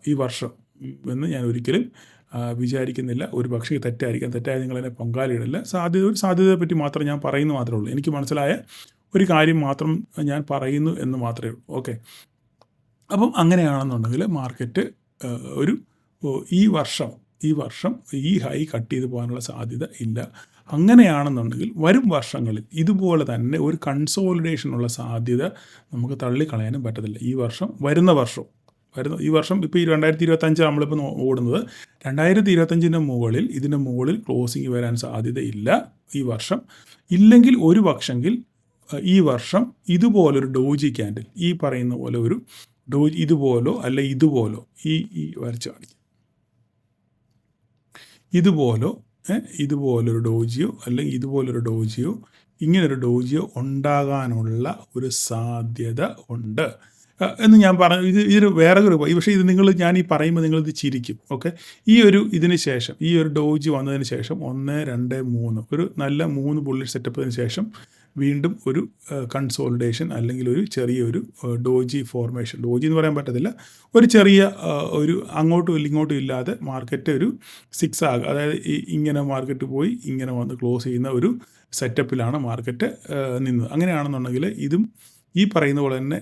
എന്ന് ഞാൻ ഒരിക്കലും വിചാരിക്കുന്നില്ല. ഒരു പക്ഷേ തെറ്റായ നിങ്ങളെന്നെ പങ്കാളിയിടില്ല. ഒരു സാധ്യതയെ പറ്റി മാത്രം ഞാൻ പറയുന്നു മാത്രമേ ഉള്ളൂ. എനിക്ക് മനസ്സിലായ ഒരു കാര്യം മാത്രം ഞാൻ പറയുന്നു എന്ന് മാത്രമേ ഉള്ളൂ. ഓക്കെ, അപ്പം അങ്ങനെയാണെന്നുണ്ടെങ്കിൽ മാർക്കറ്റ് ഈ വർഷം ഈ ഹൈ കട്ട് ചെയ്ത് പോകാനുള്ള സാധ്യത ഇല്ല. അങ്ങനെയാണെന്നുണ്ടെങ്കിൽ വരും വർഷങ്ങളിൽ ഇതുപോലെ തന്നെ ഒരു കൺസോളിഡേഷനുള്ള സാധ്യത നമുക്ക് തള്ളിക്കളയാനും പറ്റത്തില്ല. ഈ വർഷം ഇപ്പോൾ ഈ 2025 നമ്മളിപ്പോൾ ഓടുന്നത്, 2025 ഇതിൻ്റെ മുകളിൽ ക്ലോസിങ് വരാൻ സാധ്യതയില്ല ഈ വർഷം. ഇല്ലെങ്കിൽ ഒരു പക്ഷെങ്കിൽ ഈ വർഷം ഇതുപോലൊരു ഡോജി ക്യാൻഡിൽ, ഈ പറയുന്ന പോലെ ഒരു ഡോജി ഇതുപോലോ അല്ല ഇതുപോലോ ഈ വരച്ച് കാണിക്കും, ഇതുപോലൊരു ഡോജിയോ അല്ലെങ്കിൽ ഇതുപോലൊരു ഡോജിയോ, ഇങ്ങനൊരു ഡോജിയോ ഉണ്ടാകാനുള്ള ഒരു സാധ്യത ഉണ്ട് എന്ന് ഞാൻ പറഞ്ഞു. ഇതൊരു വേറെ ഒരു, പക്ഷേ ഇത് ഞാൻ ഈ പറയുമ്പോൾ നിങ്ങളിത് ചിരിക്കും. ഓക്കെ, ഇതിന് ശേഷം ഈ ഒരു ഡോജി വന്നതിന് ശേഷം 1, 2, 3 ഒരു നല്ല 3 ബുള്ളിറ്റ് സെറ്റപ്പിന് ശേഷം വീണ്ടും ഒരു കൺസോളിഡേഷൻ അല്ലെങ്കിൽ ഒരു ചെറിയൊരു ഡോജി ഫോർമേഷൻ, ഡോജി എന്ന് പറയാൻ പറ്റത്തില്ല, ഒരു ചെറിയ ഒരു അങ്ങോട്ടും ഇങ്ങോട്ടും ഇല്ലാതെ മാർക്കറ്റ് ഒരു സിക്സാഗ്, അതായത് ഇങ്ങനെ മാർക്കറ്റ് പോയി ഇങ്ങനെ വന്ന് ക്ലോസ് ചെയ്യുന്ന ഒരു സെറ്റപ്പിലാണ് മാർക്കറ്റ് നിന്നത്. അങ്ങനെയാണെന്നുണ്ടെങ്കിൽ ഇതും ഈ പറയുന്ന പോലെ തന്നെ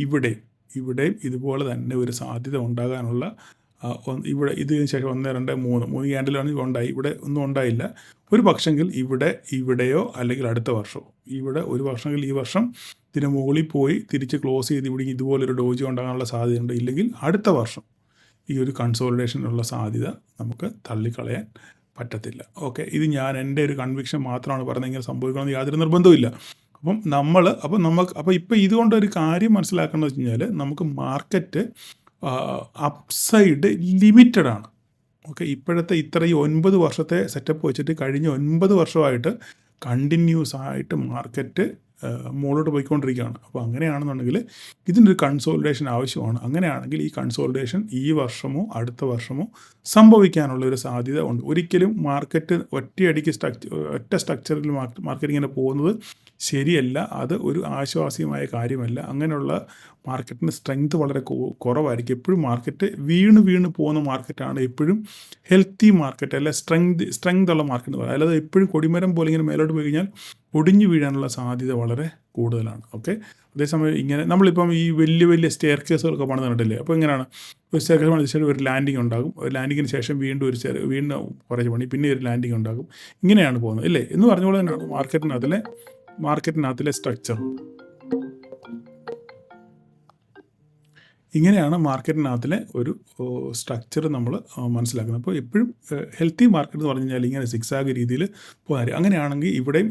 ഇവിടെയും ഇതുപോലെ തന്നെ ഒരു സാധ്യത ഉണ്ടാകാനുള്ള ഇതിന് ശേഷം 1, 2, 3 ക്യാൻഡിലാണ് ഇവിടെ ഒന്നും ഉണ്ടായില്ല. ഒരു പക്ഷെങ്കിൽ ഇവിടെയോ അല്ലെങ്കിൽ അടുത്ത വർഷമോ, ഒരു വർഷമെങ്കിൽ ഈ വർഷം ഇതിന് മുകളിൽ പോയി തിരിച്ച് ക്ലോസ് ചെയ്ത് ഇവിടെ ഇതുപോലൊരു ഡോജി ഉണ്ടാകാനുള്ള സാധ്യതയുണ്ട്. ഇല്ലെങ്കിൽ അടുത്ത വർഷം ഈ ഒരു കൺസോളിഡേഷനുള്ള സാധ്യത നമുക്ക് തള്ളിക്കളയാൻ പറ്റത്തില്ല. ഓക്കെ, ഇത് ഞാൻ എൻ്റെ ഒരു കൺവിക്ഷൻ മാത്രമാണ് പറയുന്നത്, ഇങ്ങനെ സംഭവിക്കണമെന്ന് യാതൊരു നിർബന്ധവുമില്ല. അപ്പോൾ ഇപ്പോൾ ഇതുകൊണ്ടൊരു കാര്യം മനസ്സിലാക്കണമെന്ന് വെച്ച് കഴിഞ്ഞാൽ നമുക്ക് മാർക്കറ്റ് അപ്സൈഡ് ലിമിറ്റഡ് ആണ്. ഓക്കെ, ഇപ്പോഴത്തെ ഇത്രയും 9 വർഷത്തെ സെറ്റപ്പ് വെച്ചിട്ട് കഴിഞ്ഞ 9 വർഷമായിട്ട് കണ്ടിന്യൂസ് ആയിട്ട് മാർക്കറ്റ് മുകളിലോട്ട് പോയിക്കൊണ്ടിരിക്കുകയാണ്. അപ്പോൾ അങ്ങനെയാണെന്നുണ്ടെങ്കിൽ ഇതിനൊരു കൺസോളിഡേഷൻ ആവശ്യമാണ്. അങ്ങനെയാണെങ്കിൽ ഈ കൺസോളിഡേഷൻ ഈ വർഷമോ അടുത്ത വർഷമോ സംഭവിക്കാനുള്ള ഒരു സാധ്യത ഉണ്ട്. ഒരിക്കലും മാർക്കറ്റ് ഒറ്റ സ്ട്രക്ചറിൽ മാർക്കറ്റ് ഇങ്ങനെ പോകുന്നത് ശരിയല്ല. അത് ഒരു ആശ്വാസ്യമായ കാര്യമല്ല. അങ്ങനെയുള്ള മാർക്കറ്റിന് സ്ട്രെങ്ത് വളരെ കുറവായിരിക്കും. എപ്പോഴും മാർക്കറ്റ് വീണ് പോകുന്ന മാർക്കറ്റാണ് എപ്പോഴും ഹെൽത്തി മാർക്കറ്റ്, അല്ല സ്ട്രെങ്ത് ഉള്ള മാർക്കറ്റ് എന്ന് പറയാം. അല്ലാതെ എപ്പോഴും കൊടിമരം പോലെ ഇങ്ങനെ മേലോട്ട് പോയി കഴിഞ്ഞാൽ ഒടിഞ്ഞു വീഴാനുള്ള സാധ്യത വളരെ കൂടുതലാണ്. ഓക്കെ, അതേസമയം ഇങ്ങനെ നമ്മളിപ്പം ഈ വലിയ സ്റ്റെയർ കേസുകളൊക്കെ പണിത് കണ്ടില്ലേ. അപ്പോൾ ഇങ്ങനെയാണ് ഒരു സ്റ്റെയർ കേസ് പണിത് ഒരു ലാൻഡിങ് ഉണ്ടാകും. ഒരു ലാൻഡിങ്ങിന് ശേഷം വീണ്ടും കുറച്ച് പണി, പിന്നെ ഒരു ലാൻഡിങ് ഉണ്ടാകും. ഇങ്ങനെയാണ് പോകുന്നത് അല്ലേ എന്ന് പറഞ്ഞ പോലെ തന്നെയാണ് മാർക്കറ്റിനകത്തിലെ സ്ട്രക്ചർ. ഇങ്ങനെയാണ് മാർക്കറ്റിനകത്തിലെ ഒരു സ്ട്രക്ചർ നമ്മൾ മനസ്സിലാക്കുന്നത്. അപ്പോൾ എപ്പോഴും ഹെൽത്തി മാർക്കറ്റ് എന്ന് പറഞ്ഞു കഴിഞ്ഞാൽ ഇങ്ങനെ സിക്സാഗ് രീതിയിൽ പോകാൻ. അങ്ങനെയാണെങ്കിൽ ഇവിടെയും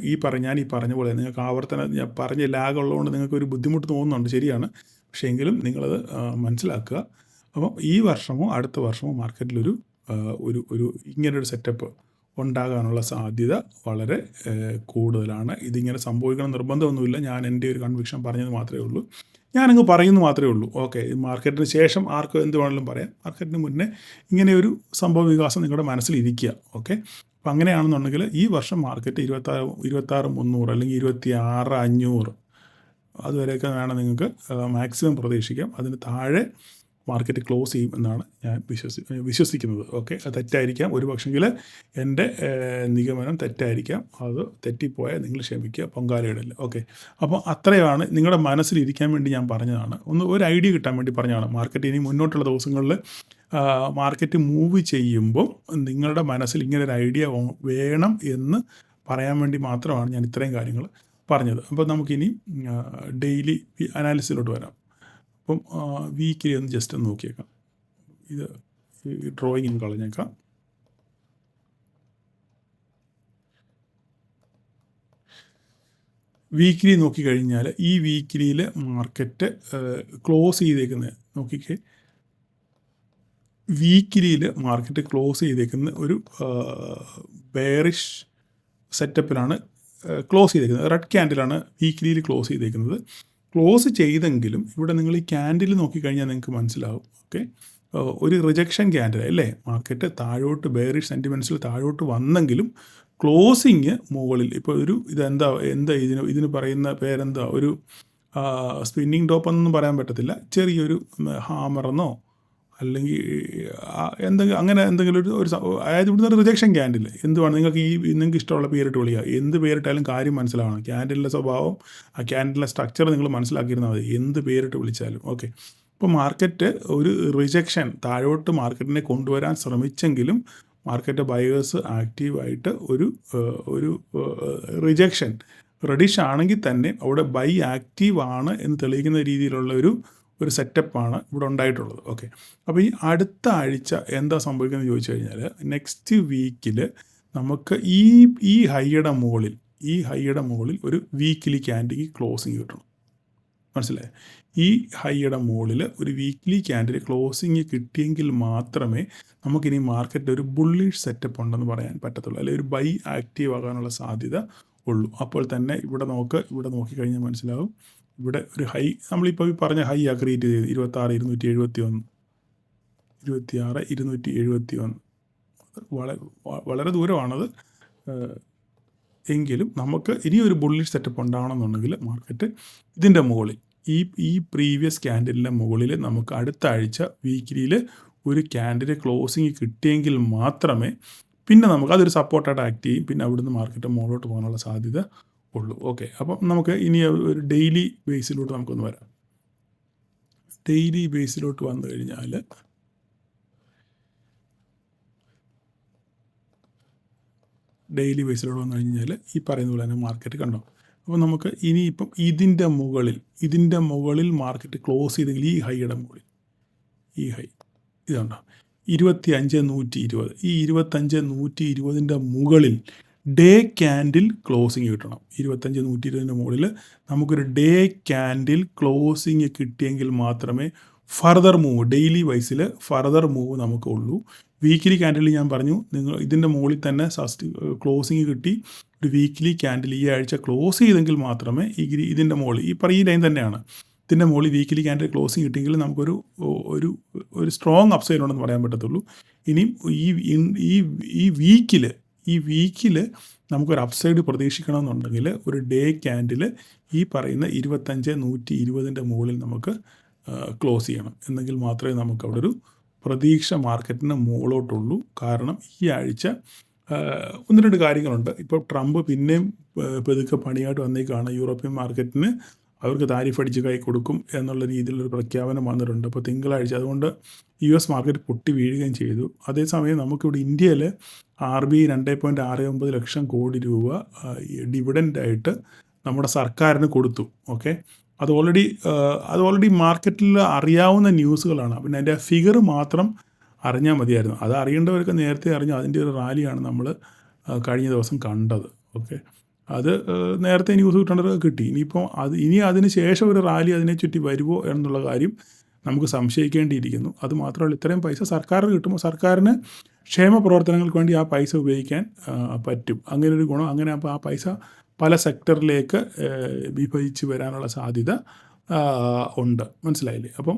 ഞാൻ ഈ പറഞ്ഞ പോലെ നിങ്ങൾക്ക് ഞാൻ പറഞ്ഞ ലാഗ് ഉള്ളതുകൊണ്ട് നിങ്ങൾക്ക് ഒരു ബുദ്ധിമുട്ട് തോന്നുന്നുണ്ട്, ശരിയാണ്. പക്ഷേ എങ്കിലും നിങ്ങളത് മനസ്സിലാക്കുക. അപ്പം ഈ വർഷമോ അടുത്ത വർഷമോ മാർക്കറ്റിലൊരു ഒരു ഇങ്ങനൊരു സെറ്റപ്പ് ഉണ്ടാകാനുള്ള സാധ്യത വളരെ കൂടുതലാണ്. ഇതിങ്ങനെ സംഭവിക്കണം നിർബന്ധമൊന്നുമില്ല. ഞാൻ എൻ്റെ ഒരു കൺവിക്ഷൻ പറഞ്ഞത് മാത്രമേ ഉള്ളൂ. ഞാനങ്ങ് പറയുന്നു മാത്രമേ ഉള്ളൂ. ഓക്കെ, മാർക്കറ്റിന് ശേഷം ആർക്കും എന്ത് വേണമെങ്കിലും പറയാം. മാർക്കറ്റിന് മുന്നേ ഇങ്ങനെയൊരു സംഭവ വികാസം നിങ്ങളുടെ മനസ്സിലിരിക്കുക. ഓക്കെ, അപ്പോൾ അങ്ങനെയാണെന്നുണ്ടെങ്കിൽ ഈ വർഷം മാർക്കറ്റ് 26,300 അല്ലെങ്കിൽ 26,500 അതുവരെയൊക്കെ വേണം നിങ്ങൾക്ക് മാക്സിമം പ്രതീക്ഷിക്കാം. അതിന് താഴെ മാർക്കറ്റ് ക്ലോസ് ചെയ്യും എന്നാണ് ഞാൻ വിശ്വസിക്കുന്നത്. ഓക്കെ, അത് തെറ്റായിരിക്കാം. ഒരു പക്ഷെങ്കിൽ എൻ്റെ നിഗമനം തെറ്റായിരിക്കാം. അത് തെറ്റിപ്പോയാൽ നിങ്ങൾ ക്ഷമിക്കുക, പൊങ്കാലയിടല്ല. ഓക്കെ, അപ്പോൾ അത്രയാണ് നിങ്ങളുടെ മനസ്സിലിരിക്കാൻ വേണ്ടി ഞാൻ പറഞ്ഞതാണ്. ഒരു ഐഡിയ കിട്ടാൻ വേണ്ടി പറഞ്ഞതാണ്. മാർക്കറ്റ് ഇനി മുന്നോട്ടുള്ള ദിവസങ്ങളിൽ മാർക്കറ്റ് മൂവ് ചെയ്യുമ്പോൾ നിങ്ങളുടെ മനസ്സിൽ ഇങ്ങനെ ഒരു ഐഡിയ വേണം എന്ന് പറയാൻ വേണ്ടി മാത്രമാണ് ഞാൻ ഇത്രയും കാര്യങ്ങൾ പറഞ്ഞത്. അപ്പോൾ നമുക്കിനി ഡെയിലി അനാലിസിലോട്ട് വരാം. അപ്പം വീക്കിലി ഒന്ന് ജസ്റ്റ് ഒന്ന് നോക്കിയേക്കാം. ഇത് ഡ്രോയിങ് കളഞ്ഞേക്കാം. വീക്കിലി നോക്കിക്കഴിഞ്ഞാൽ ഈ വീക്കിലിയിൽ മാർക്കറ്റ് ക്ലോസ് ചെയ്തേക്കുന്നത് നോക്കിക്കേ. വീക്കിലിയിൽ മാർക്കറ്റ് ക്ലോസ് ചെയ്തേക്കുന്ന ഒരു ബെയറിഷ് സെറ്റപ്പിലാണ് ക്ലോസ് ചെയ്തേക്കുന്നത്. റെഡ് ക്യാൻഡിലാണ് വീക്കിലിയിൽ ക്ലോസ് ചെയ്തേക്കുന്നത്. ക്ലോസ് ചെയ്തെങ്കിലും ഇവിടെ നിങ്ങൾ ഈ ക്യാൻഡിൽ നോക്കിക്കഴിഞ്ഞാൽ നിങ്ങൾക്ക് മനസ്സിലാവും. ഓക്കെ, ഒരു റിജക്ഷൻ ക്യാൻഡിൽ അല്ലേ. മാർക്കറ്റ് താഴോട്ട് ബെയറിഷ് സെൻറ്റിമെൻറ്റ്സിൽ താഴോട്ട് വന്നെങ്കിലും ക്ലോസിങ് മുകളിൽ ഇപ്പോൾ എന്താ ഇതിന് പറയുന്ന പേരെന്താ, ഒരു സ്പിന്നിങ് ടോപ്പ് എന്നൊന്നും പറയാൻ പറ്റത്തില്ല. ചെറിയൊരു ഹാമറെന്നോ അല്ലെങ്കിൽ എന്തെങ്കിലും ഒരു അതായത് ഇവിടുന്ന് ഒരു റിജക്ഷൻ ക്യാൻഡിൽ എന്തുവാണ് നിങ്ങൾക്ക് ഇഷ്ടമുള്ള പേരിട്ട് വിളിക്കുക. എന്ത് പേരിട്ടാലും കാര്യം മനസ്സിലാവണം. ക്യാൻഡിലിൻ്റെ സ്വഭാവം, ആ ക്യാൻഡിലിൻ്റെ സ്ട്രക്ചർ നിങ്ങൾ മനസ്സിലാക്കിയിരുന്നാൽ മതി, എന്ത് പേരിട്ട് വിളിച്ചാലും. ഓക്കെ, ഇപ്പോൾ മാർക്കറ്റ് ഒരു റിജക്ഷൻ താഴോട്ട് മാർക്കറ്റിനെ കൊണ്ടുവരാൻ ശ്രമിച്ചെങ്കിലും മാർക്കറ്റ് ബയേഴ്സ് ആക്റ്റീവായിട്ട് ഒരു റിജക്ഷൻ റെഡിഷ് ആണെങ്കിൽ തന്നെ അവിടെ ബൈ ആക്റ്റീവ് ആണ് എന്ന് തെളിയിക്കുന്ന രീതിയിലുള്ള ഒരു സെറ്റപ്പാണ് ഇവിടെ ഉണ്ടായിട്ടുള്ളത്. ഓക്കെ, അപ്പോൾ ഈ അടുത്ത ആഴ്ച എന്താ സംഭവിക്കുന്നത് ചോദിച്ചു കഴിഞ്ഞാൽ നെക്സ്റ്റ് വീക്കിൽ നമുക്ക് ഈ ഹൈയുടെ മുകളിൽ ഒരു വീക്കിലി ക്യാൻഡിൽ ക്ലോസിങ് കിട്ടണം. മനസ്സിലായി? ഈ ഹൈയുടെ മുകളിൽ ഒരു വീക്ക്ലി ക്യാൻഡിൽ ക്ലോസിങ് കിട്ടിയെങ്കിൽ മാത്രമേ നമുക്കിനി മാർക്കറ്റിൽ ഒരു ബുള്ളിഷ് സെറ്റപ്പ് ഉണ്ടെന്ന് പറയാൻ പറ്റത്തുള്ളൂ, അല്ലെങ്കിൽ ഒരു ബൈ ആക്റ്റീവ് ആകാനുള്ള സാധ്യത ഉള്ളൂ. അപ്പോൾ തന്നെ ഇവിടെ നോക്കിക്കഴിഞ്ഞാൽ മനസ്സിലാവും. ഇവിടെ ഒരു ഹൈ നമ്മളിപ്പോൾ പറഞ്ഞ ഹൈ ക്രിയേറ്റ് ചെയ്ത് 26,271, 26,271 വളരെ ദൂരമാണത്. എങ്കിലും നമുക്ക് ഇനിയൊരു ബുള്ളിഷ് സെറ്റപ്പ് ഉണ്ടാവണമെന്നുണ്ടെങ്കിൽ മാർക്കറ്റ് ഇതിൻ്റെ മുകളിൽ ഈ പ്രീവിയസ് ക്യാൻഡിലിൻ്റെ മുകളിൽ നമുക്ക് അടുത്ത ആഴ്ച വീക്കിലിയിൽ ഒരു ക്യാൻഡിൽ ക്ലോസിങ് കിട്ടിയെങ്കിൽ മാത്രമേ പിന്നെ നമുക്ക് അതൊരു സപ്പോർട്ടായിട്ട് ആക്ട് ചെയ്യും. പിന്നെ അവിടുന്ന് മാർക്കറ്റ് മുകളിലോട്ട് പോകാനുള്ള സാധ്യത ഉള്ളൂ. ഓക്കെ, അപ്പം നമുക്ക് ഇനി ഒരു ഡെയിലി ബേസിലോട്ട് നമുക്കൊന്ന് വരാം. ഡെയിലി ബേസിലോട്ട് വന്നു കഴിഞ്ഞാൽ ഈ പറയുന്ന പോലെ തന്നെ മാർക്കറ്റ് കണ്ടോ. അപ്പോൾ നമുക്ക് ഇനിയിപ്പം ഇതിൻ്റെ മുകളിൽ മാർക്കറ്റ് ക്ലോസ് ചെയ്തെങ്കിൽ ഈ ഹൈയുടെ മുകളിൽ ഇതുണ്ടോ 25,120. ഈ 25,120 മുകളിൽ ഡേ ക്യാൻഡിൽ ക്ലോസിങ് കിട്ടണം. 25,120 മുകളിൽ നമുക്കൊരു ഡേ ക്യാൻഡിൽ ക്ലോസിങ് കിട്ടിയെങ്കിൽ മാത്രമേ ഫർദർ മൂവ്, ഡെയിലി വൈസിൽ ഫർദർ മൂവ് നമുക്കുള്ളൂ. വീക്കിലി ക്യാൻഡിൽ ഞാൻ പറഞ്ഞു, നിങ്ങൾ ഇതിൻ്റെ മുകളിൽ തന്നെ ക്ലോസിങ് കിട്ടി ഒരു വീക്കിലി ക്യാൻഡിൽ ഈ ആഴ്ച ക്ലോസ് ചെയ്തെങ്കിൽ മാത്രമേ ഇതിൻ്റെ മുകളിൽ ഈ ലൈൻ തന്നെയാണ്, ഇതിൻ്റെ മുകളിൽ വീക്കിലി ക്യാൻഡിൽ ക്ലോസിങ് കിട്ടിയെങ്കിൽ നമുക്കൊരു ഒരു സ്ട്രോങ് അപ്സൈഡ് ഉണ്ടെന്ന് പറയാൻ പറ്റത്തുള്ളൂ. ഇനിയും ഈ വീക്കിൽ നമുക്കൊരു അപ്സൈഡ് പ്രതീക്ഷിക്കണമെന്നുണ്ടെങ്കിൽ ഒരു ഡേ ക്യാൻഡിൽ ഈ പറയുന്ന 25,120 മുകളിൽ നമുക്ക് ക്ലോസ് ചെയ്യണം. എന്നെങ്കിൽ മാത്രമേ നമുക്ക് അവിടെ ഒരു പ്രതീക്ഷ മാർക്കറ്റിന് മുകളിലോട്ടുള്ളൂ. കാരണം ഈ ആഴ്ച 1-2 കാര്യങ്ങളുണ്ട്. ഇപ്പോൾ ട്രംപ് പിന്നെയും പെതുക്കെ പണിയായിട്ട് വന്നേക്കാണ്. യൂറോപ്യൻ മാർക്കറ്റിന് അവർക്ക് താരിഫ് അടിച്ച് കൈ കൊടുക്കും എന്നുള്ള രീതിയിലൊരു പ്രഖ്യാപനം വന്നിട്ടുണ്ട്. അപ്പോൾ തിങ്കളാഴ്ച അതുകൊണ്ട് US മാർക്കറ്റ് പൊട്ടി വീഴുകയും ചെയ്തു. അതേസമയം നമുക്കിവിടെ ഇന്ത്യയിൽ RBI 2.69 ലക്ഷം കോടി രൂപ ഡിവിഡൻ്റായിട്ട് നമ്മുടെ സർക്കാരിന് കൊടുത്തു. ഓക്കെ, അത് ഓൾറെഡി മാർക്കറ്റിൽ അറിയാവുന്ന ന്യൂസുകളാണ്. പിന്നെ അതിൻ്റെ ഫിഗർ മാത്രം അറിഞ്ഞാൽ മതിയായിരുന്നു. അത് അറിയേണ്ടവർക്ക് നേരത്തെ അറിഞ്ഞു. അതിൻ്റെ ഒരു റാലിയാണ് നമ്മൾ കഴിഞ്ഞ ദിവസം കണ്ടത്. ഓക്കെ, അത് നേരത്തെ ന്യൂസ് കിട്ടേണ്ടവർക്ക് കിട്ടി. ഇനി അതിന് ശേഷം ഒരു റാലി അതിനെ ചുറ്റി വരുമോ എന്നുള്ള കാര്യം നമുക്ക് സംശയിക്കേണ്ടിയിരിക്കുന്നു. അത് മാത്രമല്ല, ഇത്രയും പൈസ സർക്കാരിന് കിട്ടുമ്പോൾ സർക്കാരിന് ക്ഷേമ പ്രവർത്തനങ്ങൾക്ക് വേണ്ടി ആ പൈസ ഉപയോഗിക്കാൻ പറ്റും. അങ്ങനെ ഒരു ഗുണം. അങ്ങനെ അപ്പോൾ ആ പൈസ പല സെക്ടറിലേക്ക് വിഭജിച്ച് വരാനുള്ള സാധ്യത ഉണ്ട്. മനസ്സിലായില്ലേ? അപ്പം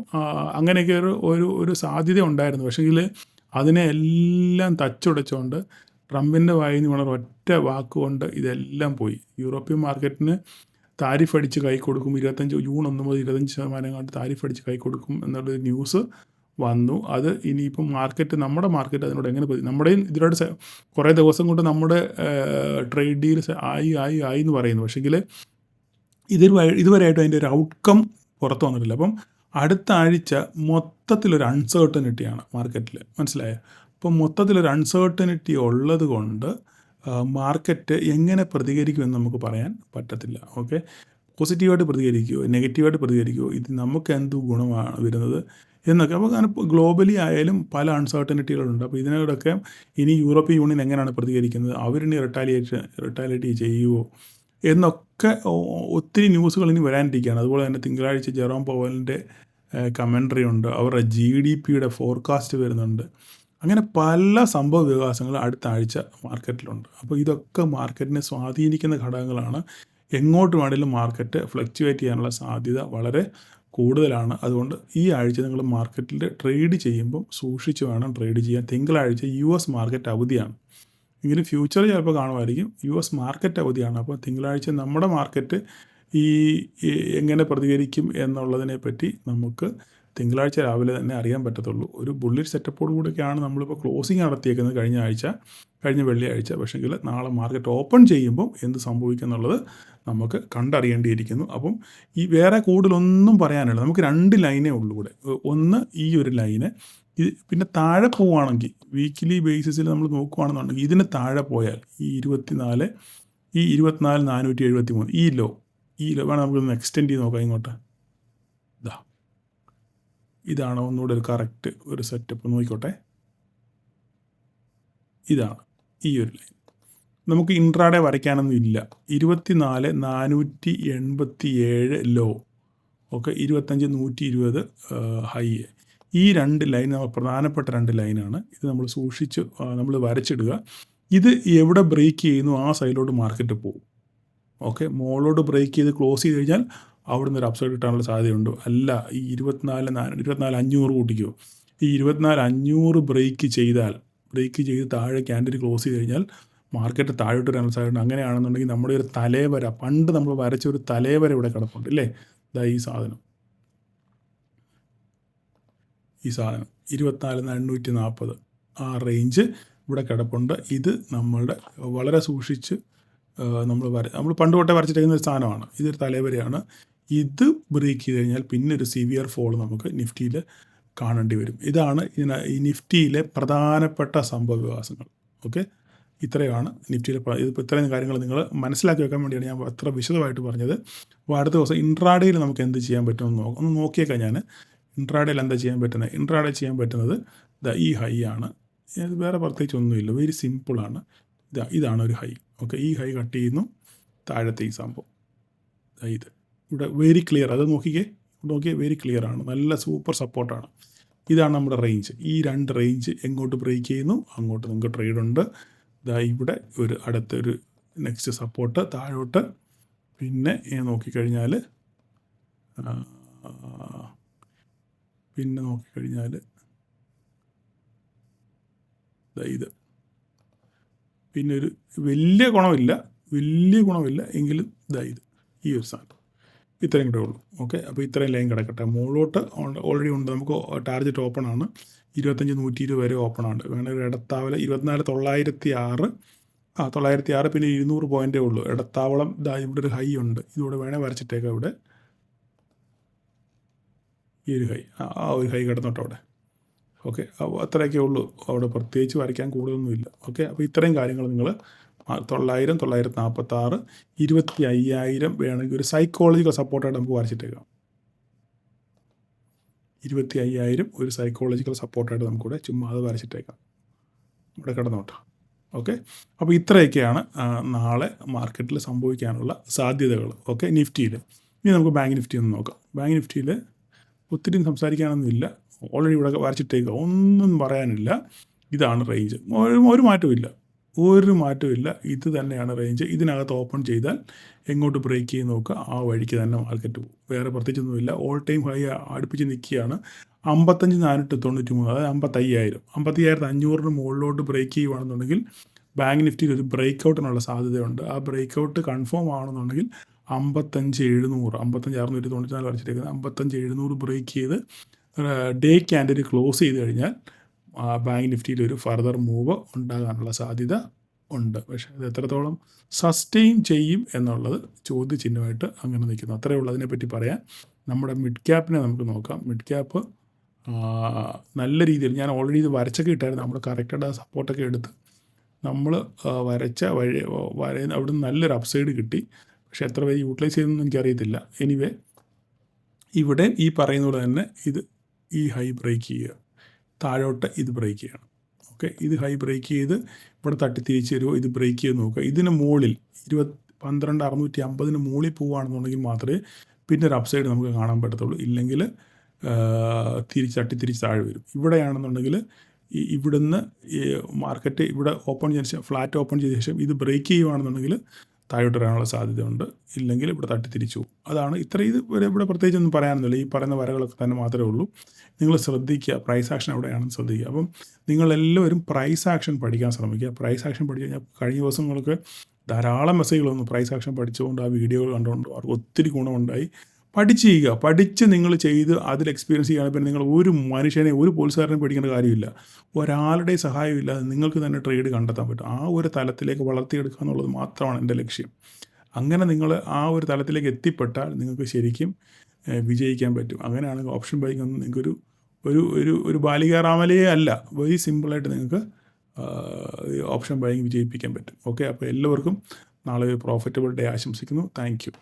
അങ്ങനെയൊക്കെ ഒരു സാധ്യത ഉണ്ടായിരുന്നു. പക്ഷേങ്കിൽ അതിനെ എല്ലാം തച്ചുടച്ചുകൊണ്ട് ട്രംപിൻ്റെ വായിൽ നിന്ന് വളരെ ഒറ്റ വാക്കുകൊണ്ട് ഇതെല്ലാം പോയി. യൂറോപ്യൻ മാർക്കറ്റിന് താരിഫ് അടിച്ച് കൈ കൊടുക്കും, ജൂൺ 1 മുതൽ 25% കണ്ട് താരിഫ് അടിച്ച് കൈ കൊടുക്കും എന്നുള്ളൊരു ന്യൂസ് വന്നു. അത് ഇനിയിപ്പം നമ്മുടെ മാർക്കറ്റ് അതിനോട് എങ്ങനെ നമ്മുടെയും ഇതിനോട് കുറേ ദിവസം കൊണ്ട് നമ്മുടെ ട്രേഡ് ഡീൽസ് ആയി എന്ന് പറയുന്നു. പക്ഷേങ്കിൽ ഇതുവരെയായിട്ടും അതിൻ്റെ ഒരു ഔട്ട്കം പുറത്തു വന്നിട്ടില്ല. അപ്പം അടുത്ത ആഴ്ച മൊത്തത്തിലൊരു അൺസേർട്ടനിറ്റിയാണ് മാർക്കറ്റിൽ. മനസ്സിലായോ? അപ്പം മൊത്തത്തിലൊരു അൺസേർട്ടനിറ്റി ഉള്ളത് കൊണ്ട് മാർക്കറ്റ് എങ്ങനെ പ്രതികരിക്കുമെന്ന് നമുക്ക് പറയാൻ പറ്റത്തില്ല. ഓക്കെ, പോസിറ്റീവായിട്ട് പ്രതികരിക്കുമോ നെഗറ്റീവായിട്ട് പ്രതികരിക്കുമോ, ഇത് നമുക്ക് എന്ത് ഗുണമാണ് വരുന്നത് എന്നൊക്കെ. അപ്പോൾ അങ്ങനെ ഗ്ലോബലി ആയാലും പല അൺസർട്ടനിറ്റികളുണ്ട്. അപ്പോൾ ഇതിനോടൊക്കെ ഇനി യൂറോപ്യൻ യൂണിയൻ എങ്ങനെയാണ് പ്രതികരിക്കുന്നത്, അവരിനി റിട്ടാലിയേറ്റ് ചെയ്യുമോ എന്നൊക്കെ ഒത്തിരി ന്യൂസുകൾ ഇനി വരാനിരിക്കുകയാണ്. അതുപോലെ തന്നെ തിങ്കളാഴ്ച ജെറോം പവലിൻ്റെ കമൻട്രി ഉണ്ട്, അവരുടെ GDPയുടെ ഫോർകാസ്റ്റ് വരുന്നുണ്ട്. അങ്ങനെ പല സംഭവ വികാസങ്ങൾ അടുത്ത ആഴ്ച മാർക്കറ്റിലുണ്ട്. അപ്പോൾ ഇതൊക്കെ മാർക്കറ്റിനെ സ്വാധീനിക്കുന്ന ഘടകങ്ങളാണ്. എങ്ങോട്ട് വേണമെങ്കിലും മാർക്കറ്റ് ഫ്ലക്ച്വേറ്റ് ചെയ്യാനുള്ള സാധ്യത വളരെ കൂടുതലാണ്. അതുകൊണ്ട് ഈ ആഴ്ച നിങ്ങൾ മാർക്കറ്റിൽ ട്രേഡ് ചെയ്യുമ്പോൾ സൂക്ഷിച്ച് വേണം ട്രേഡ് ചെയ്യാൻ. തിങ്കളാഴ്ച US മാർക്കറ്റ് അവധിയാണ്. എങ്കിലും ഫ്യൂച്ചർ ചിലപ്പോൾ കാണുമായിരിക്കും. US മാർക്കറ്റ് അവധിയാണ്. അപ്പോൾ തിങ്കളാഴ്ച നമ്മുടെ മാർക്കറ്റ് എങ്ങനെ പ്രതികരിക്കും എന്നുള്ളതിനെ പറ്റി നമുക്ക് തിങ്കളാഴ്ച രാവിലെ തന്നെ അറിയാൻ പറ്റത്തുള്ളൂ. ഒരു ബുള്ളിഷ് സെറ്റപ്പോട് കൂടിയൊക്കെയാണ് നമ്മളിപ്പോൾ ക്ലോസിങ് നടത്തിയേക്കുന്നത് കഴിഞ്ഞ വെള്ളിയാഴ്ച. പക്ഷേങ്കിൽ നാളെ മാർക്കറ്റ് ഓപ്പൺ ചെയ്യുമ്പോൾ എന്ത് സംഭവിക്കും എന്നുള്ളത് നമുക്ക് കണ്ടറിയേണ്ടിയിരിക്കുന്നു. അപ്പം ഈ വേറെ കൂടുതലൊന്നും പറയാനില്ല. നമുക്ക് 2 ലൈനേ ഉള്ളൂ ഇവിടെ. ഒന്ന് ഈ ഒരു ലൈന്, പിന്നെ താഴെ പോവുകയാണെങ്കിൽ വീക്കിലി ബേസിസിൽ നമ്മൾ നോക്കുകയാണെന്നുണ്ടെങ്കിൽ ഇതിന് താഴെ പോയാൽ ഈ 24,473 ഈ ലോ വേണം നമുക്കൊന്ന് എക്സ്റ്റെൻഡ് ചെയ്ത് നോക്കാം. ഇങ്ങോട്ട് ഇതാണ് ഒന്നുകൂടെ ഒരു കറക്റ്റ് ഒരു സെറ്റപ്പ്. നോക്കിക്കോട്ടെ, ഇതാണ് ഈ ഒരു ലൈൻ. നമുക്ക് ഇൻട്രാഡേ വരയ്ക്കാനൊന്നും ഇല്ല. 24,487 ലോ, ഓക്കെ, 25,120 ഹൈ. ഈ 2 ലൈൻ പ്രധാനപ്പെട്ട 2 ലൈനാണ്. ഇത് നമ്മൾ സൂക്ഷിച്ച് നമ്മൾ വരച്ചിടുക. ഇത് എവിടെ ബ്രേക്ക് ചെയ്യുന്നു ആ സൈഡിലോട്ട് മാർക്കറ്റ് പോകും. ഓക്കെ, മോളോട്ട് ബ്രേക്ക് ചെയ്ത് ക്ലോസ് ചെയ്ത് കഴിഞ്ഞാൽ അവിടെ നിന്ന് ഒരു അപ്സൈഡ് കിട്ടാനുള്ള സാധ്യതയുണ്ട്. അല്ല, ഈ 24,500 കൂട്ടിക്കോ. ഈ 24,500 ബ്രേക്ക് ചെയ്ത് താഴെ ക്യാൻഡിൽ ക്ലോസ് ചെയ്ത് കഴിഞ്ഞാൽ മാർക്കറ്റ് താഴോട്ട് വരാനുള്ള സാധ്യതയുണ്ട്. അങ്ങനെയാണെന്നുണ്ടെങ്കിൽ നമ്മുടെ ഒരു തലേവര, പണ്ട് നമ്മൾ വരച്ച ഒരു തലേവര ഇവിടെ കിടപ്പുണ്ട് ഇല്ലേ, ഈ സാധനം 24,840 ആ റേഞ്ച് ഇവിടെ കിടപ്പുണ്ട്. ഇത് നമ്മളുടെ വളരെ സൂക്ഷിച്ച് നമ്മൾ പണ്ട് തൊട്ടേ വരച്ചിരിക്കുന്ന ഒരു സാധനമാണ്. ഇതൊരു തലേവരയാണ്. ഇത് ബ്രേക്ക് ചെയ്ത് കഴിഞ്ഞാൽ പിന്നെ ഒരു സിവിയർ ഫോൾ നമുക്ക് നിഫ്റ്റിയിൽ കാണേണ്ടി വരും. ഇതാണ് ഈ നിഫ്റ്റിയിലെ പ്രധാനപ്പെട്ട സംഭവ വികാസങ്ങൾ. ഓക്കെ, ഇത്രയാണ് നിഫ്റ്റിയിലെ ഇതിപ്പോൾ ഇത്രയും കാര്യങ്ങൾ നിങ്ങൾ മനസ്സിലാക്കി വെക്കാൻ വേണ്ടിയാണ് ഞാൻ അത്ര വിശദമായിട്ട് പറഞ്ഞത്. അപ്പോൾ അടുത്ത ദിവസം ഇൻട്രാഡേയിൽ നമുക്ക് എന്ത് ചെയ്യാൻ പറ്റുമെന്ന് ഒന്ന് നോക്കിയേക്കാം. ഞാൻ ഇൻട്രാഡേയിൽ എന്താ ചെയ്യാൻ പറ്റുന്നത്? ഇൻട്രാഡേ ചെയ്യാൻ പറ്റുന്നത് ഈ ഹൈ ആണ്. ഇത് വേറെ പ്രത്യേകിച്ച് ഒന്നുമില്ല, വെരി സിമ്പിളാണ്. ഇതാണ് ഒരു ഹൈ. ഓക്കെ, ഈ ഹൈ കട്ട് ചെയ്യുന്നു, താഴത്തെ ഈ സംഭവം ഇത് ഇവിടെ വെരി ക്ലിയർ. അത് നോക്കിയേ വെരി ക്ലിയർ ആണ്, നല്ല സൂപ്പർ സപ്പോർട്ടാണ്. ഇതാണ് നമ്മുടെ റേഞ്ച്. ഈ 2 റേഞ്ച് എങ്ങോട്ട് ബ്രേക്ക് ചെയ്യുന്നു അങ്ങോട്ട് നിങ്ങൾക്ക് ട്രേഡ് ഉണ്ട്. ഇവിടെ ഒരു അടുത്തൊരു നെക്സ്റ്റ് സപ്പോർട്ട് താഴോട്ട്. പിന്നെ നോക്കിക്കഴിഞ്ഞാൽ ഇത് പിന്നെ ഒരു വലിയ ഗുണമില്ല എങ്കിലും ഇത് ഈ ഒരു സാധനം ഇത്രയും കൂടെ ഉള്ളൂ. ഓക്കെ, അപ്പോൾ ഇത്രയും ലൈൻ കിടക്കട്ടെ. മുകളിലോട്ട് ഓൾറെഡി ഉണ്ട്, നമുക്ക് ടാർഗറ്റ് ഓപ്പൺ ആണ്. 25,120 വരെ ഓപ്പൺ ആണ്. വേണമെങ്കിൽ ഇടത്താവല 24,906 906 പിന്നെ 200 പോയിൻ്റേ ഉള്ളൂ. ഇടത്താവളം ഇവിടെ ഒരു ഹൈ ഉണ്ട്, ഇതിവിടെ വേണേൽ വരച്ചിട്ടേക്കാം. ഇവിടെ ഈ ഒരു ഹൈ, ആ ഒരു ഹൈ കിടന്നോട്ടോ അവിടെ. ഓക്കെ, അത്രയൊക്കെ ഉള്ളൂ, അവിടെ പ്രത്യേകിച്ച് വരയ്ക്കാൻ കൂടുതലൊന്നുമില്ല. ഓക്കെ, അപ്പോൾ ഇത്രയും കാര്യങ്ങൾ നിങ്ങൾ 900, 946, 25,000 വേണമെങ്കിൽ ഒരു സൈക്കോളജിക്കൽ സപ്പോർട്ടായിട്ട് നമുക്ക് വരച്ചിട്ടേക്കാം. 25,000 ഒരു സൈക്കോളജിക്കൽ സപ്പോർട്ടായിട്ട് നമുക്കിവിടെ ചുമ്മാ അത് വരച്ചിട്ടേക്കാം, ഇവിടെ കിടന്നോട്ടോ. ഓക്കെ, അപ്പോൾ ഇത്രയൊക്കെയാണ് നാളെ മാർക്കറ്റിൽ സംഭവിക്കാനുള്ള സാധ്യതകൾ. ഓക്കെ, നിഫ്റ്റിയിൽ. ഇനി നമുക്ക് ബാങ്ക് നിഫ്റ്റി ഒന്ന് നോക്കാം. ബാങ്ക് നിഫ്റ്റിയിൽ ഒത്തിരി സംസാരിക്കാനൊന്നുമില്ല, ഓൾറെഡി ഇവിടെ വരച്ചിട്ടേക്കുക, ഒന്നും പറയാനില്ല. ഇതാണ് റേഞ്ച്, ഒരു മാറ്റമില്ല. ഇത് തന്നെയാണ് റേഞ്ച്. ഇതിനകത്ത് ഓപ്പൺ ചെയ്താൽ എങ്ങോട്ട് ബ്രേക്ക് ചെയ്ത് നോക്കുക, ആ വഴിക്ക് തന്നെ മാർക്കറ്റ് പോകും. വേറെ പ്രത്യേകിച്ചൊന്നുമില്ല. ഓൾ ടൈം ഹൈ അടുപ്പിച്ച് നിൽക്കുകയാണ് 55,493, അതായത് 55,500 മുകളിലോട്ട് ബ്രേക്ക് ചെയ്യുകയാണെന്നുണ്ടെങ്കിൽ ബാങ്ക് നിഫ്റ്റിയിൽ ഒരു ബ്രേക്ക് ഔട്ടിനുള്ള സാധ്യതയുണ്ട്. ആ ബ്രേക്ക് ഔട്ട് കൺഫേം ആണെന്നുണ്ടെങ്കിൽ 55,700, 55,694 വരച്ചിട്ടേക്കുന്നത് 55,700 ബ്രേക്ക് ചെയ്ത് ഡേ ക്യാൻഡിൽ ക്ലോസ് ചെയ്ത് കഴിഞ്ഞാൽ ബാങ്ക് നിഫ്റ്റിയിൽ ഒരു ഫർദർ മൂവ് ഉണ്ടാകാനുള്ള സാധ്യത ഉണ്ട്. പക്ഷേ അത് എത്രത്തോളം സസ്റ്റെയിൻ ചെയ്യും എന്നുള്ളത് ചോദ്യചിഹ്നമായിട്ട് അങ്ങനെ നിൽക്കുന്നു. അത്രയേ ഉള്ളൂ അതിനെപ്പറ്റി പറയാൻ. നമ്മുടെ മിഡ് ക്യാപ്പിനെ നമുക്ക് നോക്കാം. മിഡ് ക്യാപ്പ് നല്ല രീതിയിൽ ഞാൻ ഓൾറെഡി ഇത് വരച്ചൊക്കെ ഇട്ടായിരുന്നു. നമ്മൾ കറക്റ്റായിട്ട് സപ്പോർട്ടൊക്കെ എടുത്ത് നമ്മൾ വരച്ച അവിടെ നിന്ന് നല്ലൊരു അപ്സൈഡ് കിട്ടി. പക്ഷേ എത്ര പേര് യൂട്ടിലൈസ് ചെയ്തെന്ന് എനിക്കറിയത്തില്ല. എനിവേ, ഇവിടെ ഈ പറയുന്ന പോലെ തന്നെ ഈ ഹൈ ബ്രേക്ക് ചെയ്യുക, താഴോട്ട് ഇത് ബ്രേക്ക് ചെയ്യണം. ഓക്കെ, ഇത് ഹൈ ബ്രേക്ക് ചെയ്ത് ഇവിടെ തട്ടിത്തിരിച്ച് വരുമോ, ഇത് ബ്രേക്ക് ചെയ്ത് നോക്കുക. ഇതിന് മുകളിൽ 12,650 മുകളിൽ പോവുകയാണെന്നുണ്ടെങ്കിൽ മാത്രമേ പിന്നെ ഒരു അപ്സൈഡ് നമുക്ക് കാണാൻ പറ്റത്തുള്ളൂ. ഇല്ലെങ്കിൽ തിരിച്ച് താഴെ വരും. ഇവിടെയാണെന്നുണ്ടെങ്കിൽ ഇവിടുന്ന് മാർക്കറ്റ് ഇവിടെ ഓപ്പൺ ചെയ്ത ശേഷം, ഫ്ലാറ്റ് ഓപ്പൺ ചെയ്ത ശേഷം ഇത് ബ്രേക്ക് ചെയ്യുകയാണെന്നുണ്ടെങ്കിൽ താഴോട്ട് വരാനുള്ള സാധ്യതയുണ്ട്. ഇല്ലെങ്കിൽ ഇവിടെ തട്ടിത്തിരിച്ചു പോകും. അതാണ് ഇത് ഇവിടെ പ്രത്യേകിച്ചൊന്നും പറയാനൊന്നുമില്ല. ഈ പറയുന്ന വരകളൊക്കെ തന്നെ മാത്രമേ ഉള്ളൂ. നിങ്ങൾ ശ്രദ്ധിക്കുക, പ്രൈസ് ആക്ഷൻ എവിടെയാണെന്ന് ശ്രദ്ധിക്കുക. അപ്പം നിങ്ങളെല്ലാവരും പ്രൈസ് ആക്ഷൻ പഠിക്കാൻ ശ്രമിക്കുക. പ്രൈസ് ആക്ഷൻ പഠിച്ചു കഴിഞ്ഞാൽ കഴിഞ്ഞ ദിവസങ്ങൾക്ക് ധാരാളം മെസ്സേജുകൾ വന്നു. പ്രൈസ് ആക്ഷൻ പഠിച്ചുകൊണ്ട് ആ വീഡിയോകൾ കണ്ടുകൊണ്ട് അവർക്ക് ഒത്തിരി ഗുണമുണ്ടായി. പഠിച്ച് നിങ്ങൾ ചെയ്ത് അതിൽ എക്സ്പീരിയൻസ് ചെയ്യുകയാണെങ്കിൽ പിന്നെ നിങ്ങൾ ഒരു മനുഷ്യനെ, ഒരു പോലീസുകാരനെ പേടിക്കേണ്ട കാര്യമില്ല. ഒരാളുടെ സഹായമില്ലാതെ നിങ്ങൾക്ക് തന്നെ ട്രേഡ് കണ്ടെത്താൻ പറ്റും. ആ ഒരു തലത്തിലേക്ക് വളർത്തിയെടുക്കുക എന്നുള്ളത് മാത്രമാണ് എൻ്റെ ലക്ഷ്യം. അങ്ങനെ നിങ്ങൾ ആ ഒരു തലത്തിലേക്ക് എത്തിപ്പെട്ടാൽ നിങ്ങൾക്ക് ശരിക്കും വിജയിക്കാൻ പറ്റും. അങ്ങനെയാണെങ്കിൽ ഓപ്ഷൻ ബൈങ് ഒന്നും നിങ്ങൾക്കൊരു ഒരു ബാലികാറാമലയേ അല്ല, വെരി സിമ്പിളായിട്ട് നിങ്ങൾക്ക് ഓപ്ഷൻ ബൈങ് വിജയിപ്പിക്കാൻ പറ്റും. ഓക്കെ, അപ്പോൾ എല്ലാവർക്കും നാളെ ഒരു പ്രോഫിറ്റബിൾ ഡേ ആശംസിക്കുന്നു. Thank you.